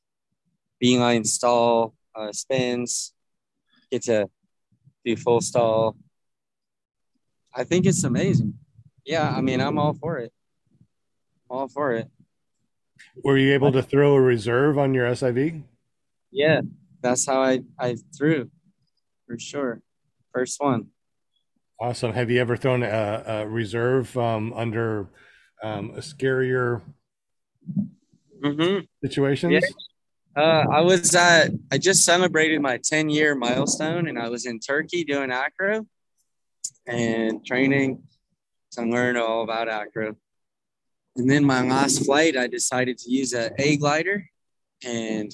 beeline stall, spins, get to do full stall. I think it's amazing. Yeah, I mean, I'm all for it. All for it. Were you able to throw a reserve on your SIV? Yeah, that's how I threw, for sure. First one. Awesome. Have you ever thrown a reserve under a scarier situations? Yeah. I just celebrated my 10-year milestone, and I was in Turkey doing acro and training to learn all about acro. And then my last flight, I decided to use a glider and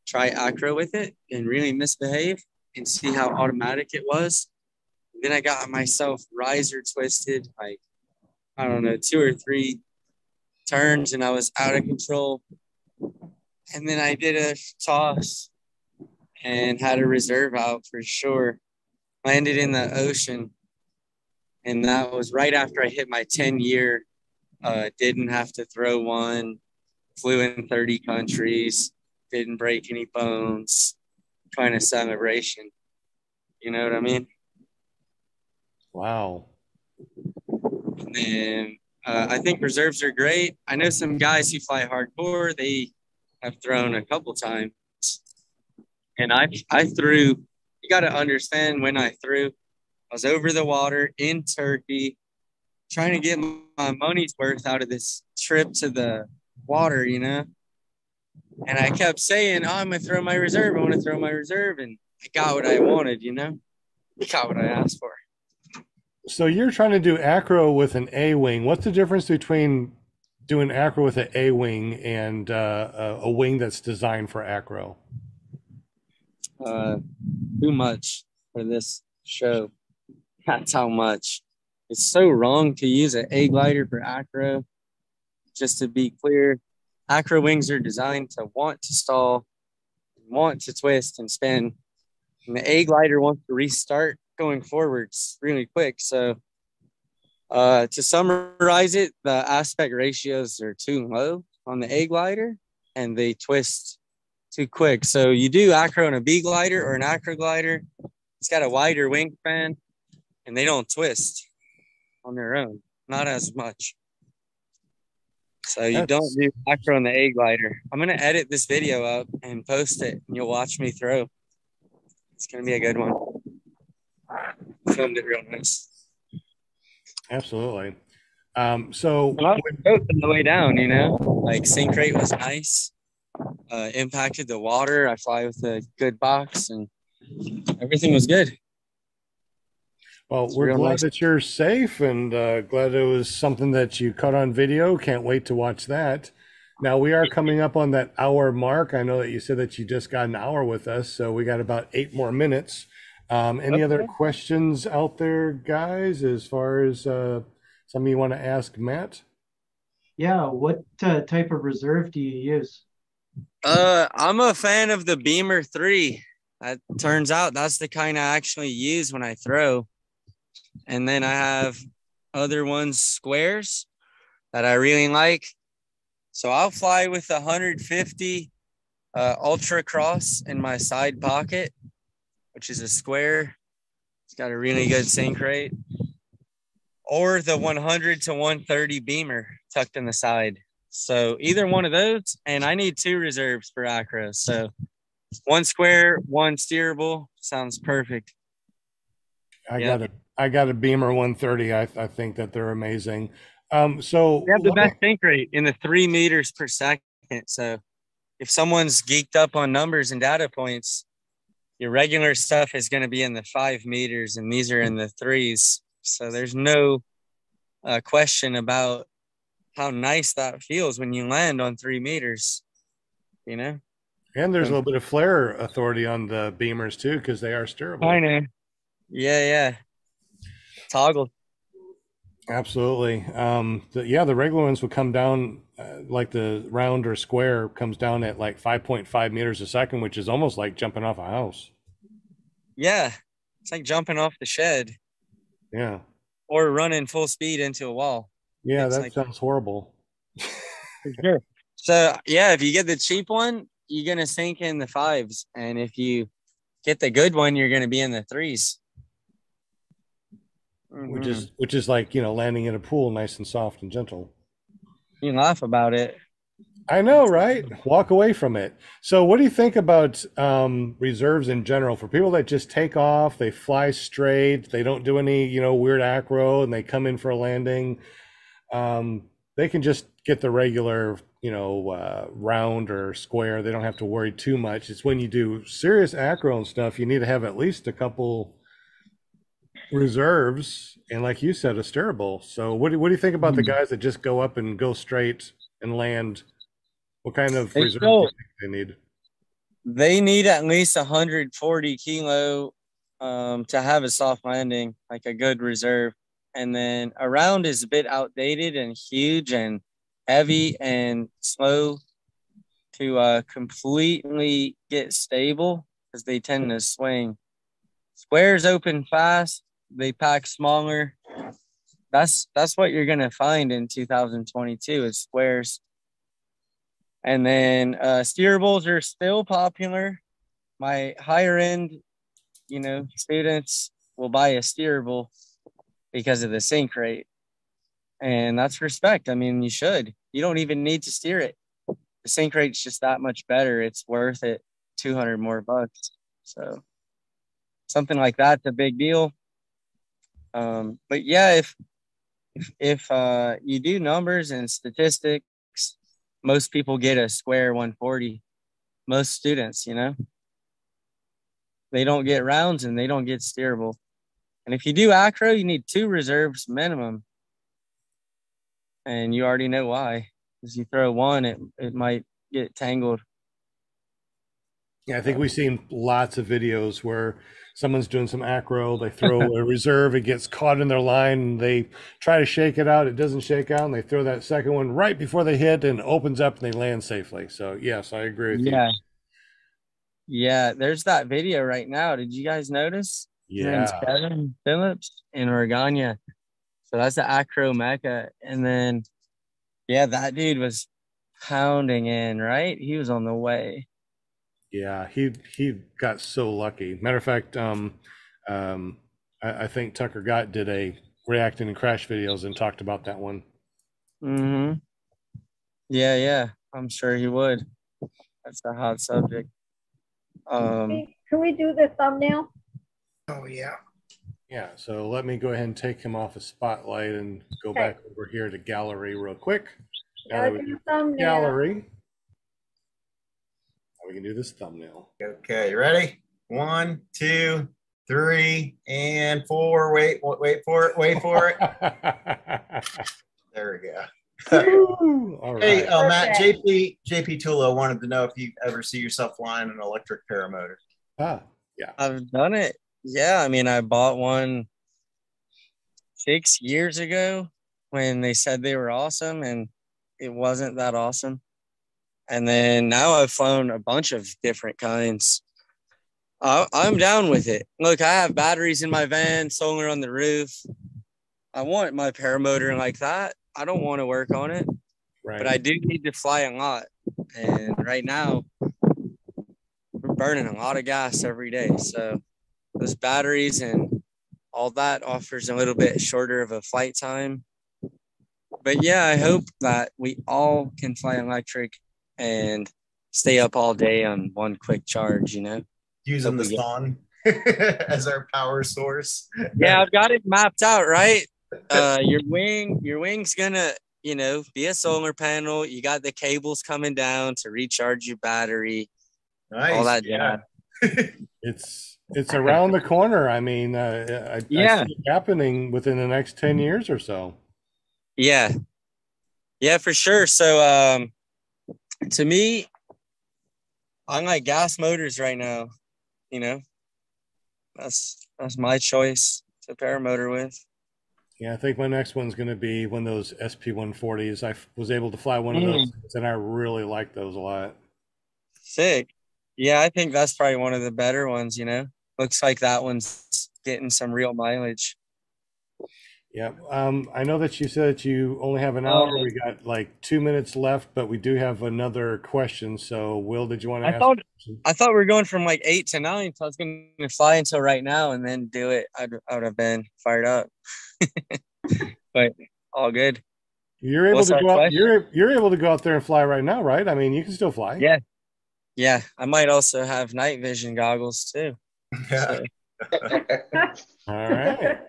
try acro with it and really misbehave. and see how automatic it was. And then I got myself riser twisted, like, I don't know, 2 or 3 turns, and I was out of control. And then I did a toss and had a reserve out for sure. Landed in the ocean. And that was right after I hit my 10-year. Didn't have to throw one. Flew in 30 countries. Didn't break any bones. Kind of celebration. You know what I mean? Wow. And then I think reserves are great. I know some guys who fly hardcore. They have thrown a couple times. And I threw, you got to understand when I threw, I was over the water in Turkey, trying to get my money's worth out of this trip to the water, you know? And I kept saying, oh, I'm going to throw my reserve. I want to throw my reserve. And I got what I wanted, you know? I got what I asked for. So you're trying to do acro with an A-wing. What's the difference between doing acro with an A-wing and a wing that's designed for acro? Too much for this show. That's how much. It's so wrong to use an A glider for acro. Just to be clear, acro wings are designed to want to stall, want to twist and spin. And the A glider wants to restart going forwards really quick. So to summarize it, the aspect ratios are too low on the A glider and they twist too quick. So you do acro on a B glider or an acro glider, it's got a wider wingspan and they don't twist on their own, not as much. So you don't do acro on the A glider. I'm going to edit this video up and post it and you'll watch me throw. It's going to be a good one. Filmed it real nice. Absolutely. So I was on the way down, you know, like sink rate was nice. Impacted the water. I fly with a good box and everything was good. Well, we're glad that you're safe and glad it was something that you caught on video. Can't wait to watch that. Now we are coming up on that hour mark. I know that you said that you just got an hour with us, so we got about 8 more minutes. Any other questions out there, guys, as far as something you want to ask Matt? Yeah, what type of reserve do you use? I'm a fan of the Beamer 3. It turns out that's the kind I actually use when I throw. And then I have other ones, squares, that I really like. So I'll fly with 150 Ultra Cross in my side pocket, which is a square. It's got a really good sink rate. Or the 100 to 130 Beamer tucked in the side. So either one of those, and I need 2 reserves for acro. So 1 square, 1 steerable, sounds perfect. I got a Beamer 130. I think that they're amazing. So they have the best sink rate in the 3 meters per second. So if someone's geeked up on numbers and data points, your regular stuff is going to be in the 5 meters, and these are in the 3s. So there's no question about how nice that feels when you land on 3 meters, you know? And there's a little bit of flare authority on the Beamers too, because they are steerable. I know. Yeah. Toggle. Absolutely. The regular ones would come down like the round or square comes down at like 5.5 meters a second, which is almost like jumping off a house. Yeah. It's like jumping off the shed. Yeah. Or running full speed into a wall. Yeah, that sounds horrible. For sure. So, yeah, if you get the cheap one, you're going to sink in the 5s. And if you get the good one, you're going to be in the 3s. Mm-hmm. Which is like, you know, landing in a pool nice and soft and gentle. You laugh about it. I know, right? Walk away from it. So what do you think about reserves in general for people that just take off, they fly straight, they don't do any, you know, weird acro, and they come in for a landing? They can just get the regular, you know, round or square. They don't have to worry too much. It's when you do serious acro and stuff, you need to have at least a couple reserves, and like you said, a steerable. So what do you think about the guys that just go up and go straight and land? What kind of reserve do you think they need? They need at least 140 kilo to have a soft landing, like a good reserve. And then a round is a bit outdated and huge and heavy and slow to completely get stable because they tend to swing. Squares open fast. They pack smaller. That's what you're gonna find in 2022 is squares. And then steerables are still popular. My higher end, students will buy a steerable because of the sink rate. And that's respect. I mean, you should. You don't even need to steer it. The sink rate's just that much better. It's worth it. 200 more bucks. So something like that's a big deal. But yeah, if you do numbers and statistics, most people get a square 140. Most students, they don't get rounds and they don't get steerable. And if you do acro, you need 2 reserves minimum. And you already know why. Because you throw one, it might get tangled. Yeah, I think we've seen lots of videos where someone's doing some acro, they throw a reserve, it gets caught in their line, and they try to shake it out, it doesn't shake out, and they throw that second one right before they hit, and it opens up, and they land safely. So, yes, I agree with you. Yeah, there's that video right now. Did you guys notice? Yeah. His name's Kevin Phillips in Oregania. So that's the acro mecca. And then, yeah, that dude was pounding in, right? He was on the way. Yeah, he got so lucky. Matter of fact, I think Tucker Gott did a reacting and crash videos and talked about that one. Mm-hmm. Yeah, I'm sure he would. That's a hot subject. Can we do the thumbnail? Oh, yeah. Yeah, so let me go ahead and take him off a spotlight and go back over here to gallery real quick. Now that we do gallery, we can do this thumbnail. Okay, ready? 1, 2, 3, and 4. Wait for it. There we go. All right. Hey, Matt, JP Tulo wanted to know if you ever see yourself flying an electric paramotor. Yeah. I've done it. Yeah, I mean, I bought one 6 years ago when they said they were awesome, and it wasn't that awesome. And then now I've flown a bunch of different kinds. I'm down with it. Look, I have batteries in my van, solar on the roof. I want my paramotor like that. I don't want to work on it, Right. but I do need to fly a lot. And right now, we're burning a lot of gas every day. So those batteries and all that offers a little bit shorter of a flight time. But yeah, I hope that we all can fly electric and stay up all day on one quick charge, Using the sun as our power source. Yeah, I've got it mapped out, right? Your wing's gonna, be a solar panel. You got the cables coming down to recharge your battery. Nice. All that It's around the corner. I mean, I see it happening within the next 10 years or so. Yeah, for sure. So to me, I like gas motors right now. That's my choice to paramotor with. Yeah, I think my next one's going to be one of those SP-140s. I was able to fly one of those, and I really like those a lot. Sick. Yeah, I think that's probably one of the better ones, Looks like that one's getting some real mileage. Yeah. I know that you said that you only have an hour. We got like 2 minutes left, but we do have another question. So, Will, did you want to ask? I thought we were going from like 8 to 9, so I was going to fly until right now and then do it. I would have been fired up. But all good. You're able to go out. You're able to go out there and fly right now, right? I mean, you can still fly. Yeah. I might also have night vision goggles too. Yeah. All right.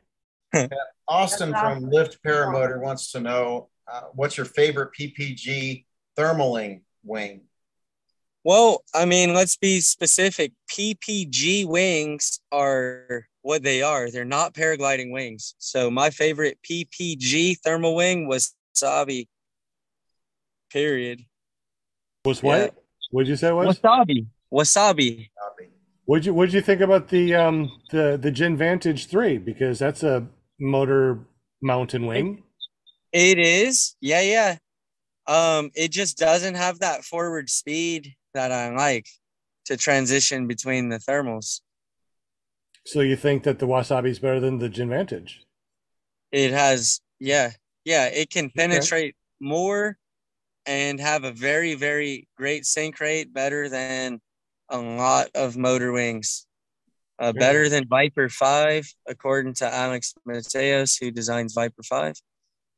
Austin from Lift Paramotor wants to know what's your favorite PPG thermaling wing? Well, I mean, let's be specific. PPG wings are what they are. They're not paragliding wings. So my favorite PPG thermal wing was Wasabi. Period. Was what? Yeah. What'd you say? Was Wasabi? Wasabi. What'd you think about the Gin Vantage 3? Because that's a motor mountain wing. It is. Yeah. It just doesn't have that forward speed that I like to transition between the thermals. So you think that the Wasabi is better than the Gin Vantage? It has, yeah, it can penetrate more and have a very, very great sync rate, better than a lot of motor wings. Better than Viper 5, according to Alex Mateos, who designs Viper 5.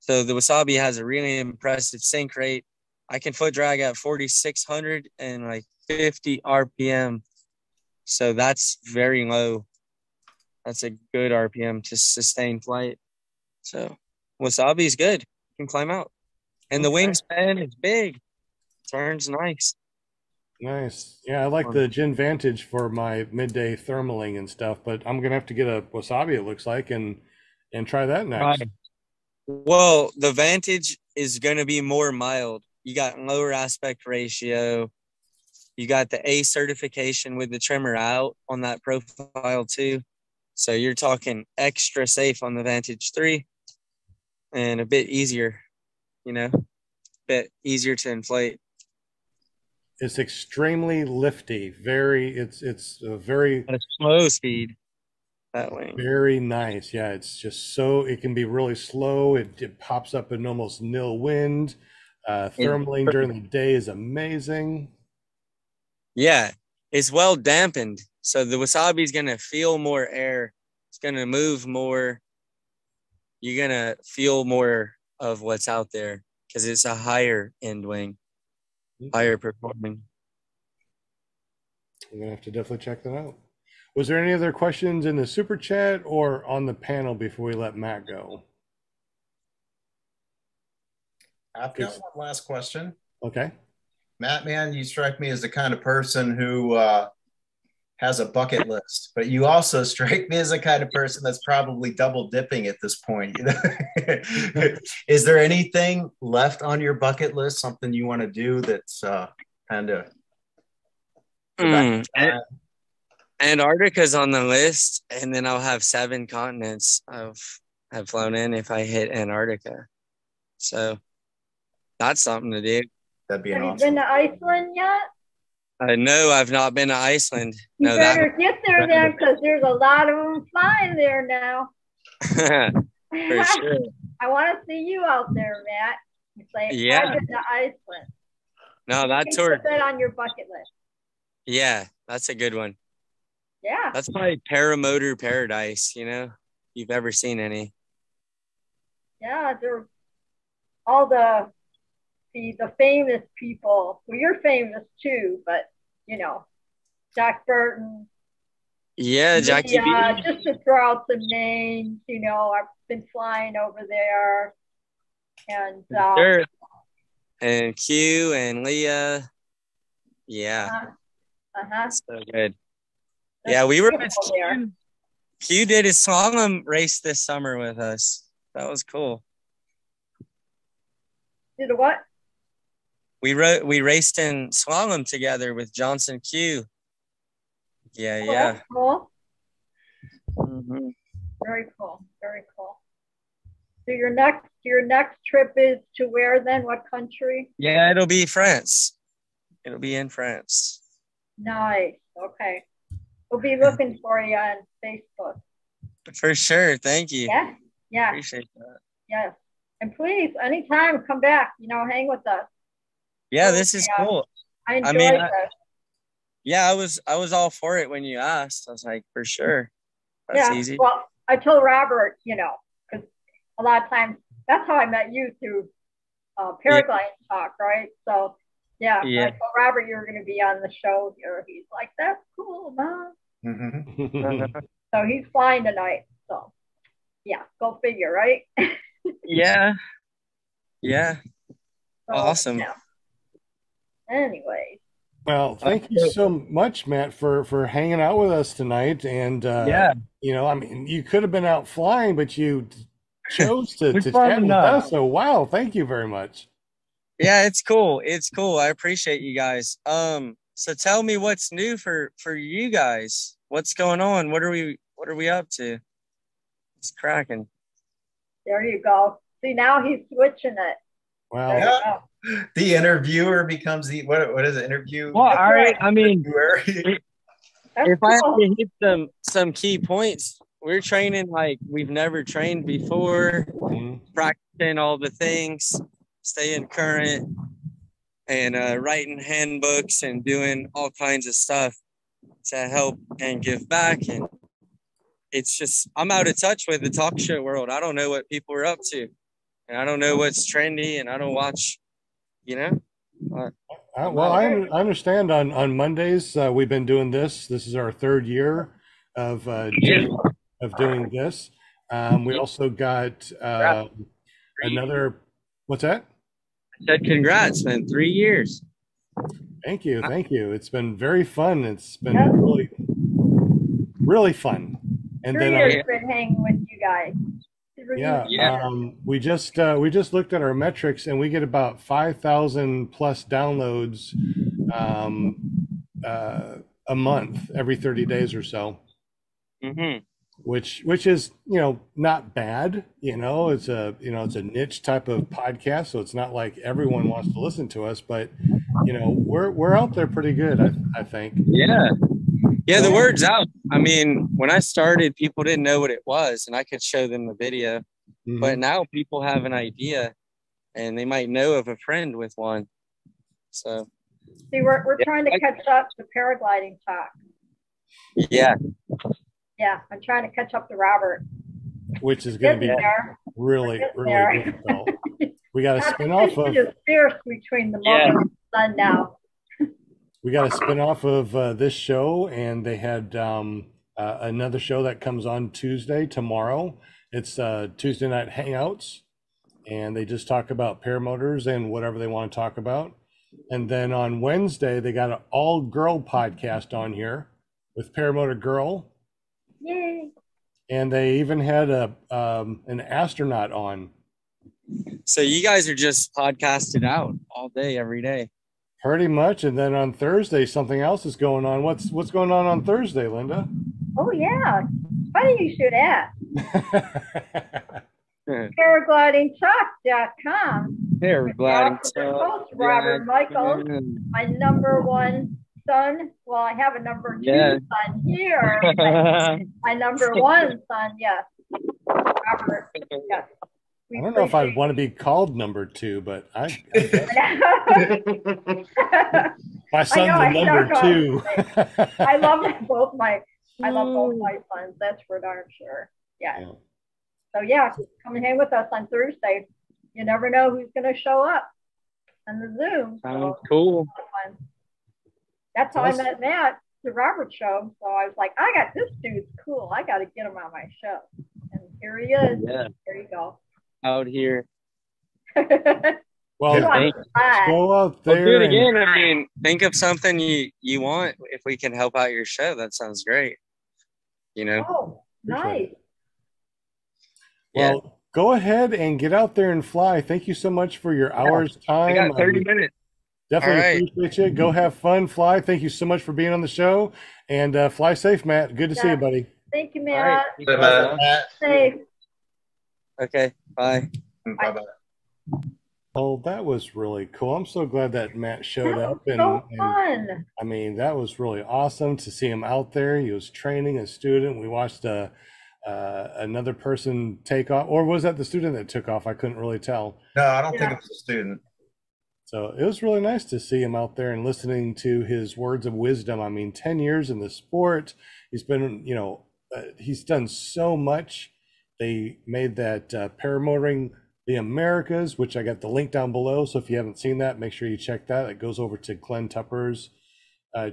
So the Wasabi has a really impressive sync rate. I can foot drag at 4,600 and like 50 RPM. So that's very low. That's a good RPM to sustain flight. So Wasabi is good. You can climb out. And the wingspan is big. Turns nice. Nice. Yeah, I like the Gin Vantage for my midday thermaling and stuff, but I'm going to have to get a Wasabi, it looks like, and try that next. Right. Well, the Vantage is going to be more mild. You got lower aspect ratio. You got the A certification with the trimmer out on that profile too. So you're talking extra safe on the Vantage 3 and a bit easier, a bit easier to inflate. It's extremely lifty. It's a very at a slow speed. That wing. Very nice. Yeah, it's just it can be really slow. It pops up in almost nil wind. Thermaling during the day is amazing. Yeah, it's well dampened. So the Wasabi is going to feel more air. It's going to move more. You're going to feel more of what's out there because it's a higher end wing, higher performing. I'm going to have to definitely check that out. Was there any other questions in the super chat or on the panel before we let Matt go? I've got one last question. Okay. Matt, man, you strike me as the kind of person who has a bucket list, but you also strike me as the kind of person that's probably double dipping at this point. Is there anything left on your bucket list, something you want to do that's kind of... Antarctica's on the list, and then I'll have 7 continents I've flown in if I hit Antarctica. So that's something to do. That'd be Have awesome. you been to Iceland yet? No, I've not been to Iceland. You No, better get there then, because there's a lot of them flying there now. For sure. I want to see you out there, Matt. You say, Yeah. I've been to Iceland. No, that You tour. put that on your bucket list. Yeah, that's a good one. Yeah. That's probably paramotor paradise, if you've ever seen any. Yeah, they're all the famous people. Well, you're famous too, but Jack Burton. Yeah, Jackie B. Just to throw out some names, I've been flying over there, and sure. And Q and Leah. Yeah. So good. Yeah, we were with Q. Q did his slalom race this summer with us. That was cool. Did a what? We raced in slalom together with Johnson Q. Yeah. That's cool. Mm-hmm. Very cool. Very cool. So your next trip is to where then? What country? Yeah, it'll be France. It'll be in France. Nice. Okay. We'll be looking for you on Facebook. For sure. Thank you. Yeah. Appreciate that. Yes. And please, anytime, come back, hang with us. Yeah, this is cool. I enjoyed this. Yeah, I was all for it when you asked. I was like, for sure. That's easy. Well, I told Robert, because a lot of times that's how I met you through paragliding talk, right? So I told Robert you were going to be on the show here. He's like, that's cool, Mom. Mm-hmm. So he's flying tonight. So go figure, right? Yeah. So, Awesome. Yeah. Anyway. Well, thank you so much, Matt, for hanging out with us tonight. And you could have been out flying, but you chose to chat with us. So wow, thank you very much. Yeah, it's cool. I appreciate you guys. So tell me what's new for you guys. What's going on? What are we up to? It's cracking. There you go. See, now he's switching it. Well, Yeah. The interviewer becomes the what is it? Interview. Well, all right. I mean, That's if I have cool. to hit some key points, we're training like we've never trained before, practicing all the things, staying current, and writing handbooks and doing all kinds of stuff to help and give back. And it's just, I'm out of touch with the talk show world. I don't know what people are up to, and I don't know what's trendy, and I don't watch, you know. well, I understand on Mondays we've been doing this. This is our third year of doing this. We also got another. What's that? I said congrats, man. 3 years. Thank you. It's been very fun. It's been really fun. And 3 then years been hanging with you guys. we just looked at our metrics, and we get about 5,000 plus downloads a month, every 30 days or so. Which is, not bad. It's a niche type of podcast, so it's not like everyone wants to listen to us, but we're out there pretty good, I think. Yeah, the word's out. I mean, when I started, people didn't know what it was, and I could show them the video. But now people have an idea, and they might know of a friend with one. So, see, we're trying to catch up to paragliding talk. Yeah, I'm trying to catch up to Robert. Which is going to be really difficult. We got a spin off of. Is fierce between the mother and son now. We got a spin off of this show, and they had another show that comes on tomorrow. It's Tuesday Night Hangouts, and they just talk about paramotors and whatever they want to talk about. And then on Wednesday, they got an all-girl podcast on here with Paramotor Girl. Yay! And they even had an astronaut on. So you guys are just podcasted out all day, every day. Pretty much. And then on Thursday, something else is going on. What's going on Thursday, Linda? Oh, yeah. Funny you should ask. Paraglidingtalk.com. Paragliding Talk. Robert Michaels, my number one son. Well, I have a number two son here. My number one son, yes. Robert, yes. I don't know if I'd want to be called number two, but I guess. My son's a number two. I love both my sons. That's for darn sure. Yeah. So come and hang with us on Thursday. You never know who's going to show up on the Zoom. Sounds cool. That's how I met Matt, the Robert show. So I was like, I got this dude's cool. I got to get him on my show. And here he is. Yeah. There you go. Out here. Well, go out there. We'll do it again. I mean, think of something you want. If we can help out your show, that sounds great. Oh, nice. Well, go ahead and get out there and fly. Thank you so much for your hour's time. I got 30 minutes. Definitely appreciate you. Go have fun, fly. Thank you so much for being on the show, and fly safe, Matt. Good to see you, buddy. Thank you, Matt. Right. Bye, Matt. Safe. Okay, bye. Bye-bye. Oh, that was really cool. I'm so glad that Matt showed up. And fun. I mean, that was really awesome to see him out there. He was training a student. We watched another person take off. Or was that the student that took off? I couldn't really tell. No, I don't think it was a student. So it was really nice to see him out there and listening to his words of wisdom. I mean, 10 years in the sport. He's been, he's done so much. They made that Paramotoring the Americas, which I got the link down below. So if you haven't seen that, make sure you check that. It goes over to Glenn Tupper's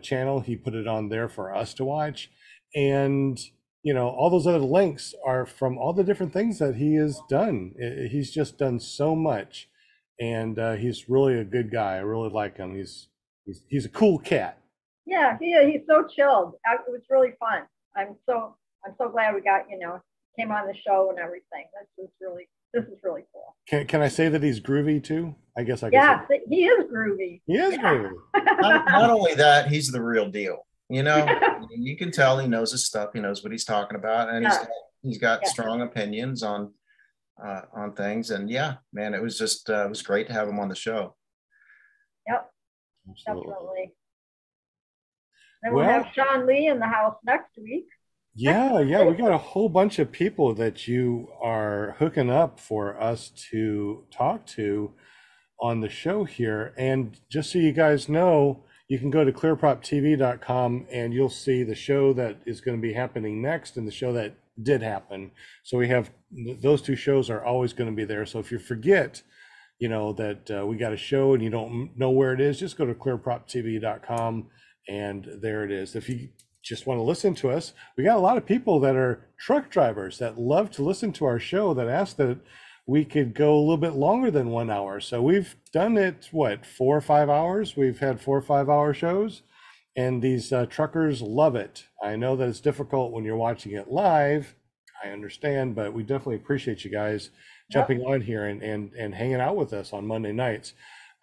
channel. He put it on there for us to watch. And, all those other links are from all the different things that he has done. He's just done so much. And he's really a good guy. I really like him. He's a cool cat. Yeah, he's so chilled. It was really fun. I'm so glad we got, came on the show and everything. This is really cool. Can I say that he's groovy too? I guess I can Yeah, say. he is groovy. He is groovy. Not only that, he's the real deal. You know, you can tell he knows his stuff. He knows what he's talking about, and he's got strong opinions on things. And yeah, man, it was just it was great to have him on the show. Yep, Absolutely. definitely. Then we'll have Sean Lee in the house next week. Yeah, we got a whole bunch of people that you are hooking up for us to talk to on the show here. And just so you guys know, you can go to clearproptv.com and you'll see the show that is going to be happening next and the show that did happen. So we have those two shows are always going to be there. So if you forget, you know, that we got a show and you don't know where it is, just go to clearproptv.com and there it is. If you just want to listen to us, we got a lot of people that are truck drivers that love to listen to our show that ask that we could go a little bit longer than 1 hour. So we've done it, 4 or 5 hours? We've had 4 or 5 hour shows, and these truckers love it. I know that it's difficult when you're watching it live. I understand, but we definitely appreciate you guys jumping on here and hanging out with us on Monday nights.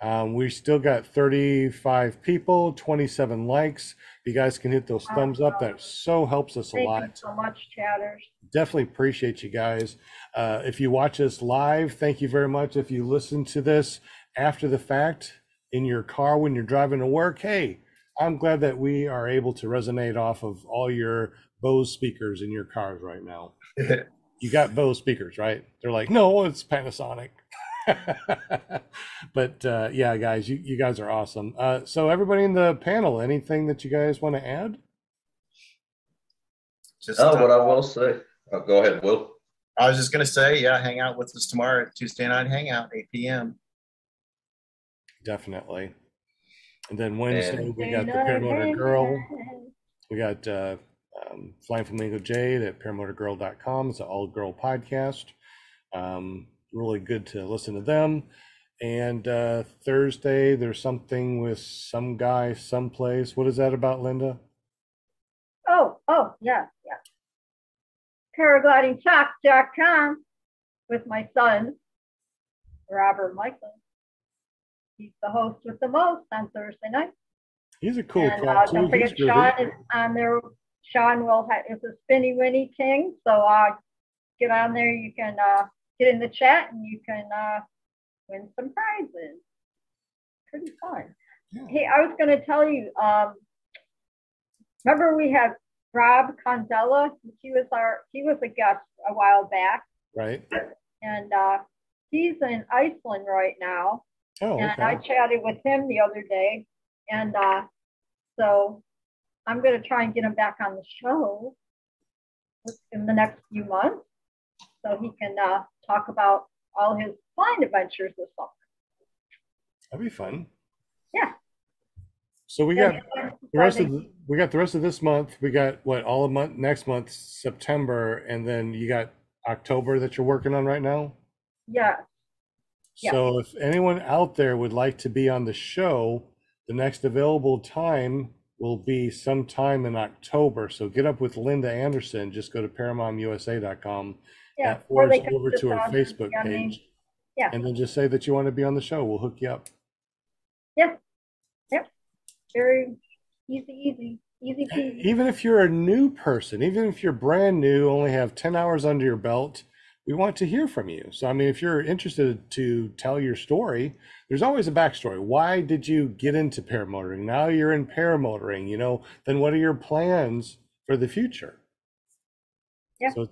We still got 35 people, 27 likes. If you guys can hit those thumbs up, that so helps us a lot. Thank you so much, chatters. Definitely appreciate you guys. If you watch us live, thank you very much. If you listen to this after the fact in your car when you're driving to work, hey, I'm glad that we are able to resonate off of all your Bose speakers in your cars right now. You got Bose speakers, right? They're like, no, it's Panasonic. But yeah, guys, you guys are awesome. So everybody in the panel, anything that you guys want to add? Just what I will say. Oh, go ahead, Will. I was just going to say, yeah, hang out with us tomorrow at Tuesday Night Hangout, 8 p.m. Definitely. And then Wednesday, we got the Paramotor Girl. We got Flying Flamingo Jade at paramotorgirl.com. It's an all-girl podcast. Really good to listen to them. And Thursday, there's something with some guy someplace. What is that about, Linda? Oh, yeah. Paraglidingtalk.com with my son, Robert Michael. He's the host with the most on Thursday night. He's a cool and, crowd, too. Don't forget, Sean is on there. Sean is a Spinny Winnie King. So get on there. You can get in the chat and you can win some prizes. Pretty fun. Yeah. Hey, I was going to tell you, remember we had Rob Condella? He was a guest a while back. Right. And he's in Iceland right now. Oh, okay. And I chatted with him the other day. And so I'm going to try and get him back on the show in the next few months so he can talk about all his flying adventures this summer. That'd be fun. Yeah. So we got the rest of this month. We got all of month next month, September, and then you got October that you're working on right now. Yeah. So if anyone out there would like to be on the show, the next available time will be sometime in October. So get up with Linda Anderson. Just go to ParamountUSA.com or go over to her Facebook page. Yeah. And then just say that you want to be on the show. We'll hook you up. Yep. Very easy peasy. Even if you're a new person, even if you're brand new, only have 10 hours under your belt, we want to hear from you. So, I mean, if you're interested to tell your story, there's always a backstory. Why did you get into paramotoring? Now you're in paramotoring, then what are your plans for the future? Yeah. So,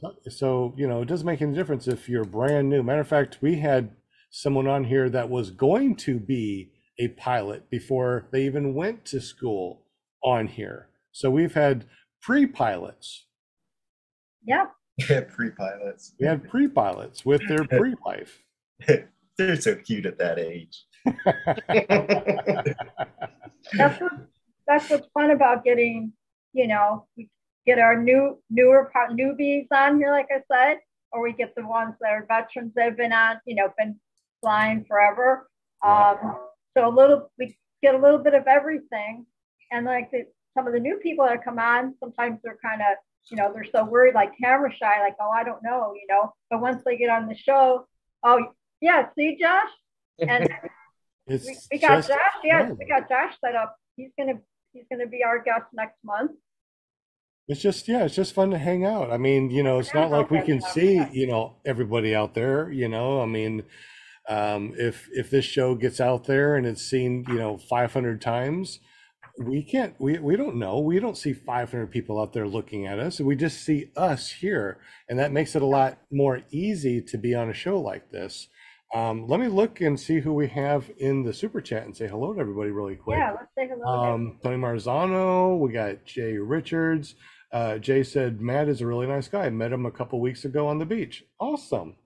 it doesn't make any difference if you're brand new. Matter of fact, we had someone on here that was going to be a pilot before they even went to school on here. So we've had pre-pilots. Yep. Yeah, pre-pilots. We had pre-pilots with their pre-life. They're so cute at that age. That's what's fun about getting, we get our newbies on here, like I said, or we get the ones that are veterans that have been on, been flying forever. We get a little bit of everything. And like some of the new people that come on, sometimes they're kind of, they're so worried, like camera shy, like, oh, I don't know, but once they get on the show, oh yeah, see, Josh? And It's We got just Josh. Yeah, fun. we got Josh set up. He's gonna be our guest next month. It's just fun to hang out. I mean, it's not like we can see, everybody out there, I mean, if this show gets out there and it's seen, 500 times, we don't know. We don't see 500 people out there looking at us. We just see us here. And that makes it a lot more easy to be on a show like this. Let me look and see who we have in the super chat and say hello to everybody really quick. Yeah, let's say hello. Tony Marzano, we got Jay Richards. Jay said, Matt is a really nice guy. I met him a couple weeks ago on the beach. Awesome.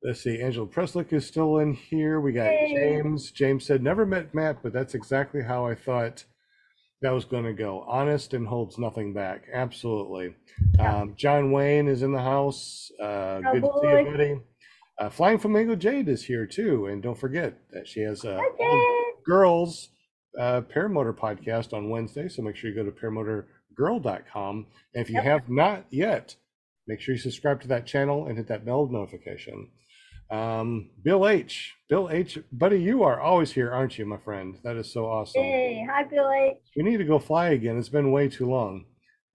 Let's see, Angela Preslick is still in here. We got James. James said, never met Matt, but that's exactly how I thought that was going to go. Honest and holds nothing back. Absolutely. John Wayne is in the house. Good to see you, buddy. Flying Flamingo Jade is here too. And don't forget that she has a girls paramotor podcast on Wednesday. So make sure you go to paramotorgirl.com. And if you have not yet, make sure you subscribe to that channel and hit that bell notification. Bill H, buddy, you are always here, aren't you, my friend? That is so awesome. Hey, hi, Bill H. We need to go fly again. It's been way too long.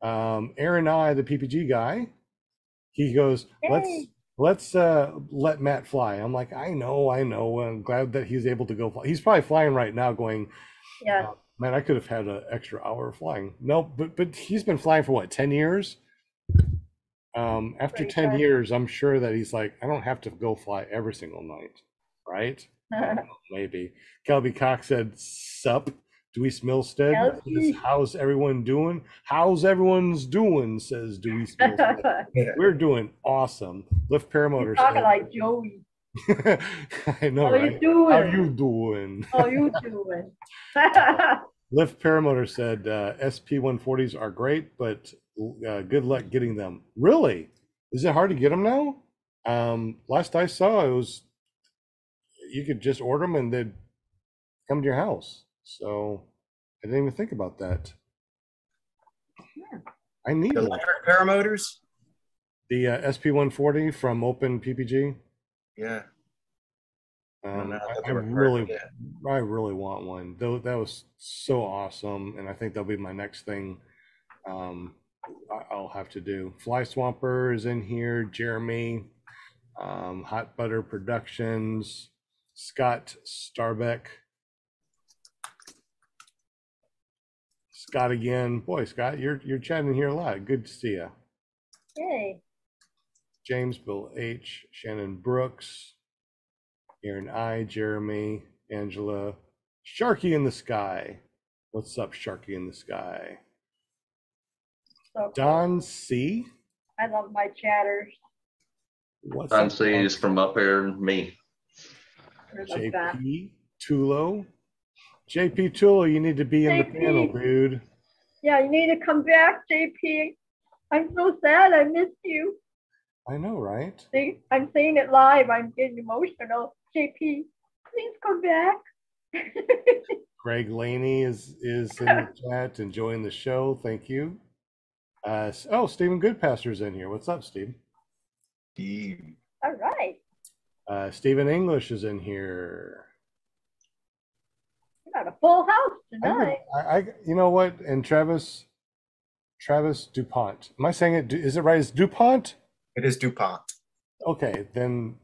Aaron I, the PPG guy, he goes, let's let Matt fly. I'm like, I know. I'm glad that he's able to go fly. He's probably flying right now going, yeah, man, I could have had an extra hour of flying. No, but he's been flying for what, 10 years? After 10 years, I'm sure that he's like, I don't have to go fly every single night, right? Maybe. Kelby Cox said, sup, Dewey Milstead. How's everyone doing? How's everyone's doing, says Dewey Milstead. We're doing awesome. Lift Paramotors. Talking like Joey. I know, How right? you doing? How you doing? How you doing? Lift Paramotor said SP140s are great, but good luck getting them. Really? Is it hard to get them now? Last I saw, it was you could just order them and they'd come to your house. So I didn't even think about that. Yeah. I need the electric paramotors. The SP140 from Open PPG. Yeah. I really want one. Though that was so awesome, and I think that'll be my next thing. I'll have to do. Fly Swamper is in here. Jeremy, Hot Butter Productions, Scott Starbeck, Scott again. Boy, Scott, you're chatting here a lot. Good to see you. Hey. James, Bill H, Shannon Brooks, Aaron I, Jeremy, Angela, Sharky in the Sky. What's up, Sharky in the Sky? So Don C. I love my chatters. What's Don up, C is from up here, me. JP Tulo. JP Tulo, you need to be in the panel, dude. Yeah, you need to come back, JP. I'm so sad. I missed you. I know, right? See, I'm saying it live. I'm getting emotional. JP, please come back. Greg Laney is in the chat, enjoying the show. Thank you. Stephen Goodpaster's in here. What's up, Steve? Steve. All right. Stephen English is in here. We got a full house tonight. I you know what? And Travis DuPont. Am I saying it? Is it right? Is DuPont? It is DuPont. Okay, then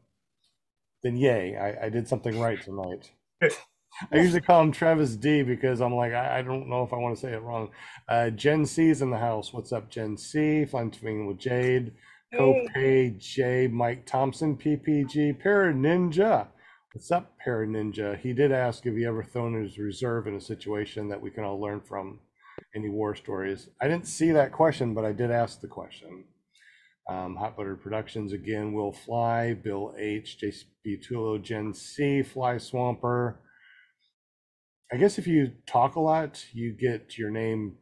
yay. I did something right tonight. I usually call him Travis D because I'm like, I don't know if I want to say it wrong. Jen C's in the house. What's up, Jen C? Flying with Jade. Copay J. Mike Thompson, PPG. Para Ninja. What's up, Para Ninja? He did ask if he ever thrown his reserve in a situation that we can all learn from. Any war stories? I didn't see that question, but I did ask the question. Hot Butter Productions again, Will Fly, Bill H, JCB Tulo, Jen C, Fly Swamper. I guess if you talk a lot, you get your name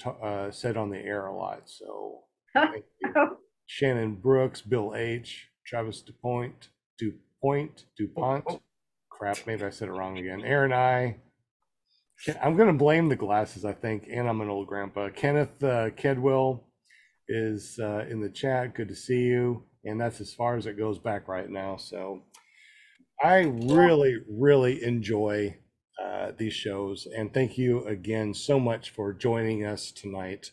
said on the air a lot. So thank you. Shannon Brooks, Bill H, Travis DuPont. Crap, maybe I said it wrong again. Aaron I. I'm going to blame the glasses, I think, and I'm an old grandpa. Kenneth Kedwell is in the chat. Good to see you. And that's as far as it goes back right now. So I really, really enjoy these shows, and thank you again so much for joining us tonight.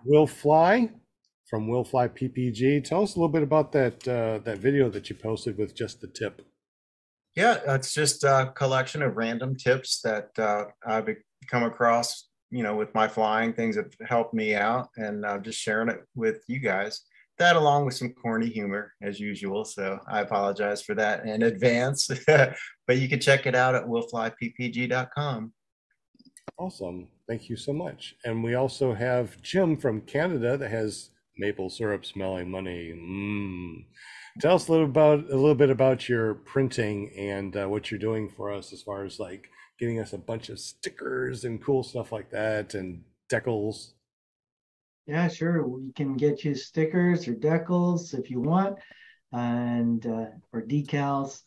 Will Fly from Will Fly PPG. Tell us a little bit about that video that you posted with just the tip. Yeah, it's just a collection of random tips that I've come across, with my flying, things that helped me out, and just sharing it with you guys. That along with some corny humor as usual. So I apologize for that in advance, but you can check it out at willflyppg.com. Awesome. Thank you so much. And we also have Jim from Canada that has maple syrup smelling money. Tell us a little bit about your printing and what you're doing for us as far as like getting us a bunch of stickers and cool stuff like that and decals. Yeah, sure. We can get you stickers or decals if you want, and or decals,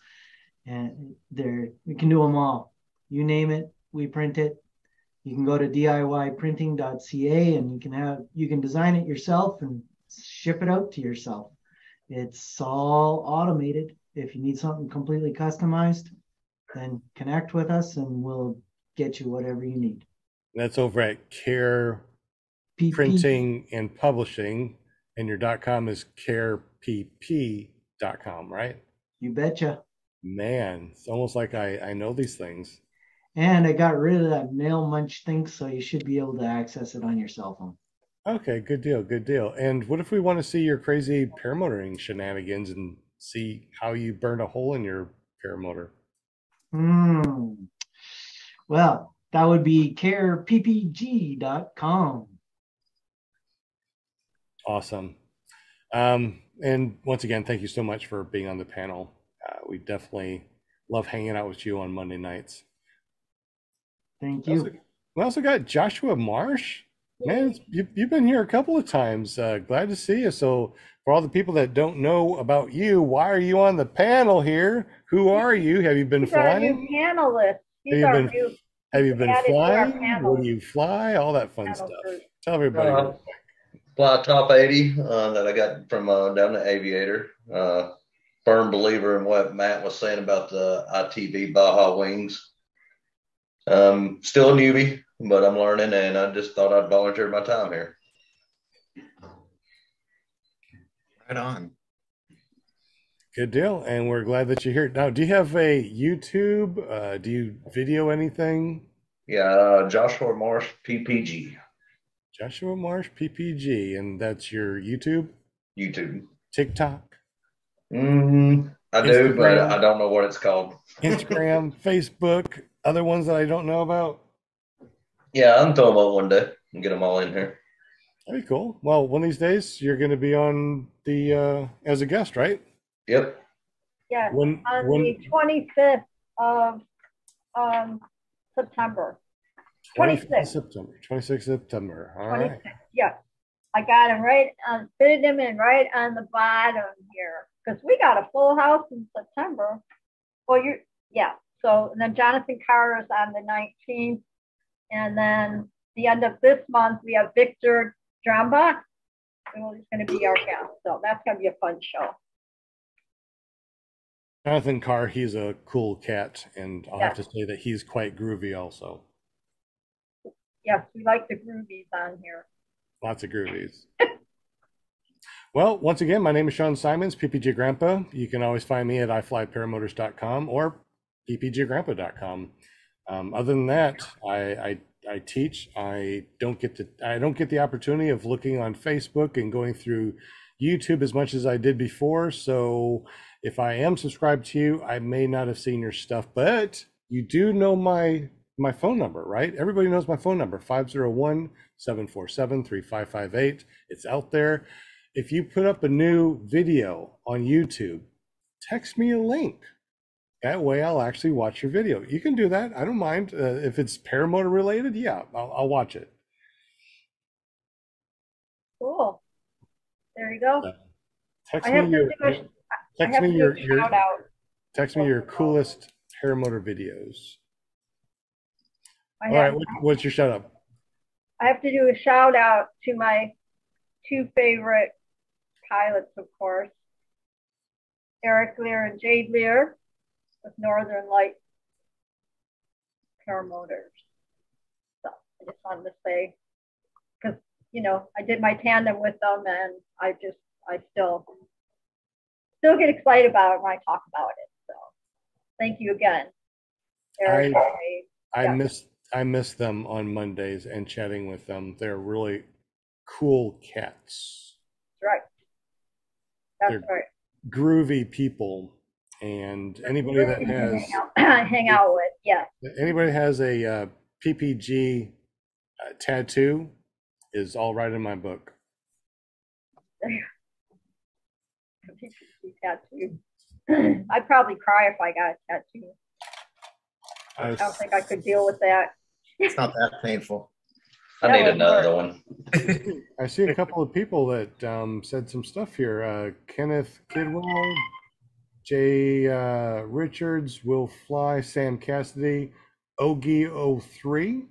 and we can do them all. You name it, we print it. You can go to DIYprinting.ca and you can design it yourself and ship it out to yourself. It's all automated. If you need something completely customized, then connect with us and we'll get you whatever you need. That's over at Care PP. Printing and Publishing, and your .com is carepp.com, right? You betcha. Man, it's almost like I know these things. And I got rid of that mail munch thing, so you should be able to access it on your cell phone. Okay, good deal, good deal. And what if we want to see your crazy paramotoring shenanigans and see how you burned a hole in your paramotor? Well, that would be careppg.com. Awesome. And once again, thank you so much for being on the panel. We definitely love hanging out with you on Monday nights. Thank you. We also got Joshua Marsh. Man, you've been here a couple of times. Glad to see you. So for all the people that don't know about you, why are you on the panel here? Who are you? Have you been flying? He's our new panelist. Have you been flying? Where do you fly? All that fun stuff. Tell everybody real quick. Fly top 80 that I got from down the Aviator. Firm believer in what Matt was saying about the ITV Baja wings. Still a newbie, but I'm learning, and I just thought I'd volunteer my time here. Right on. Good deal, and we're glad that you're here. Now, do you have a YouTube? Do you video anything? Yeah, Joshua Marsh PPG. Joshua Marsh PPG, and that's your YouTube? YouTube. TikTok? I do, but I don't know what it's called. Instagram, Facebook, other ones that I don't know about? Yeah, I'm throwing them out one day and get them all in here. That'd be cool. Well, one of these days you're going to be on the as a guest, right? Yep. Yeah, on the 25th of September. 26th September. All right. Yeah, I got him right. Fitted him in right on the bottom here because we got a full house in September. Well, So and then Jonathan Carr is on the 19th, and then the end of this month we have Victor Dramba, who is going to be our guest. So that's going to be a fun show. Jonathan Carr, he's a cool cat, and I'll have to say that he's quite groovy also. Yes, we like the groovies on here. Lots of groovies. Well, once again, my name is Sean Simons, PPG Grandpa. You can always find me at iflyparamotors.com or ppggrandpa.com. Other than that, I teach. I don't get the opportunity of looking on Facebook and going through YouTube as much as I did before. So if I am subscribed to you, I may not have seen your stuff, but you do know my phone number, right? Everybody knows my phone number, 501-747-3558. It's out there. If you put up a new video on YouTube, text me a link. That way I'll actually watch your video. You can do that. I don't mind. If it's paramotor related, yeah, I'll watch it. Cool. There you go. Text me your coolest paramotor videos. All right, what's your shout out? I have to do a shout out to my two favorite pilots, of course, Eric Lear and Jade Lear. with Northern Light Paramotors. So I just wanted to say, because I did my tandem with them, and I still get excited about it when I talk about it. So thank you again, Eric. I miss them on Mondays and chatting with them. They're really cool cats. That's right. Groovy people, and anybody that has hang out with, yeah. Anybody has a PPG tattoo is all right in my book. PPG tattoo. I'd probably cry if I got a tattoo. I don't think I could deal with that. It's not that painful. I need another one. I see a couple of people that said some stuff here. Kenneth Kidwell, Jay Richards, Will Fly, Sam Cassidy, Ogie03.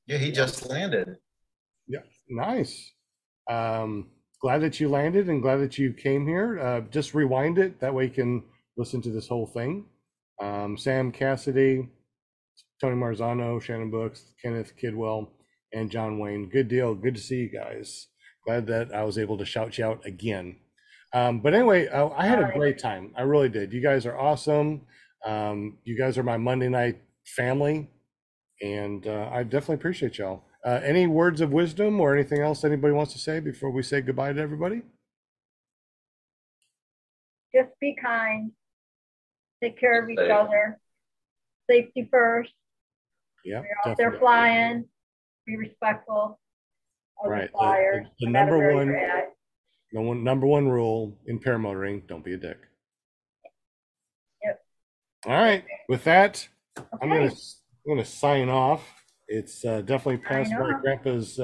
Yeah, he just landed. Yeah, nice. Glad that you landed and glad that you came here. Just rewind it. That way you can listen to this whole thing. Sam Cassidy, Tony Marzano, Shannon Books, Kenneth Kidwell, and John Wayne. Good deal. Good to see you guys. Glad that I was able to shout you out again. But anyway, I had a great time. I really did. You guys are awesome. You guys are my Monday night family, and I definitely appreciate y'all. Any words of wisdom or anything else anybody wants to say before we say goodbye to everybody? Just be kind. Take care of each other. Safety first. Yeah, you're out there flying. Be respectful of the flyers. The number one rule in paramotoring: don't be a dick. Yep. All right. With that, okay. I'm gonna sign off. It's definitely past my grandpa's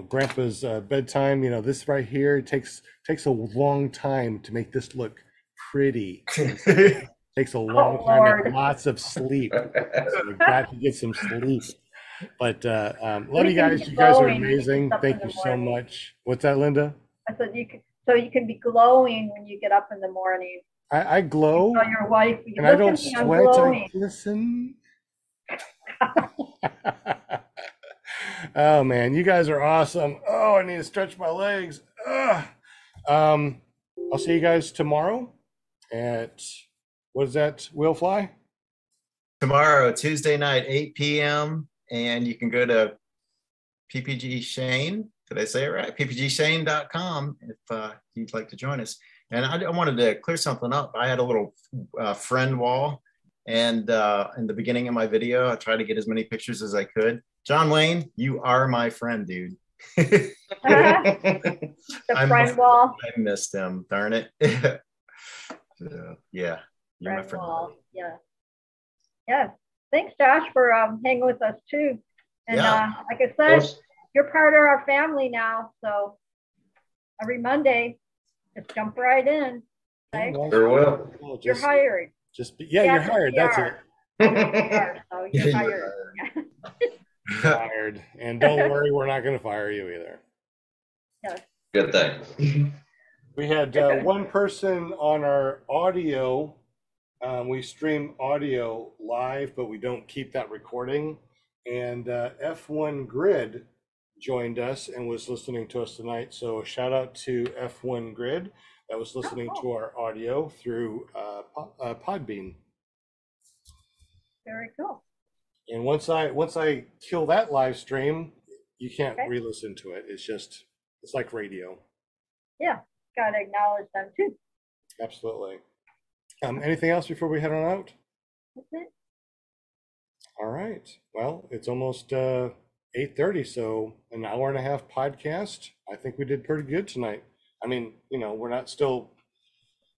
grandpa's bedtime. This right here takes a long time to make this look pretty. Takes a long time and lots of sleep. So we've got to get some sleep. But love you guys. You guys are amazing. Thank you so much. What's that, Linda? I said you can be glowing when you get up in the morning. I glow. You tell your wife, and I don't sweat. I listen. Oh man, you guys are awesome. Oh, I need to stretch my legs. I'll see you guys tomorrow at what is that? Will Fly? Tomorrow, Tuesday night, 8 p.m. And you can go to PPG Shane. Did I say it right? PPGShane.com if you'd like to join us. And I wanted to clear something up. I had a little friend wall, and in the beginning of my video, I tried to get as many pictures as I could. John Wayne, you are my friend, dude. The friend wall. I missed him. Darn it. Yeah. You're my friend. Wall. Yeah. Yeah. Thanks, Josh, for hanging with us too. And like I said, you're part of our family now. So every Monday, just jump right in. Okay? Sure will. You're hired. You're hired. That's it. So you're hired. Fired. And don't worry, we're not going to fire you either. Yes. Good thing. We had one person on our audio. We stream audio live, but we don't keep that recording. And F1 Grid joined us and was listening to us tonight. So shout out to F1 Grid that was listening to our audio through Podbean. Very cool. And once I kill that live stream, you can't re-listen to it. It's like radio. Yeah, gotta acknowledge them too. Absolutely. Anything else before we head on out? That's it. All right. Well, it's almost 8:30, so an hour and a half podcast. I think we did pretty good tonight. I mean, we're not still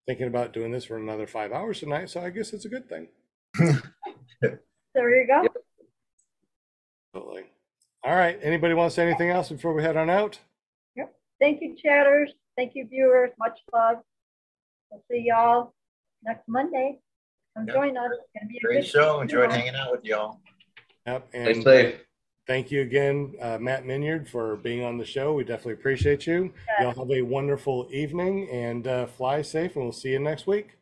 thinking about doing this for another 5 hours tonight, so I guess it's a good thing. There you go. Yep. Absolutely. All right. Anybody want to say anything else before we head on out? Yep. Thank you, chatters. Thank you, viewers. Much love. We'll see y'all next Monday. Come join us. It's gonna be a great show. Enjoyed hanging out with y'all. Yep. Stay And safe. thank you again, Matt Minyard, for being on the show. We definitely appreciate you. Y'all have a wonderful evening and fly safe, and we'll see you next week.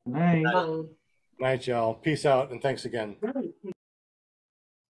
Bye. Night. Night, y'all. Peace out and thanks again.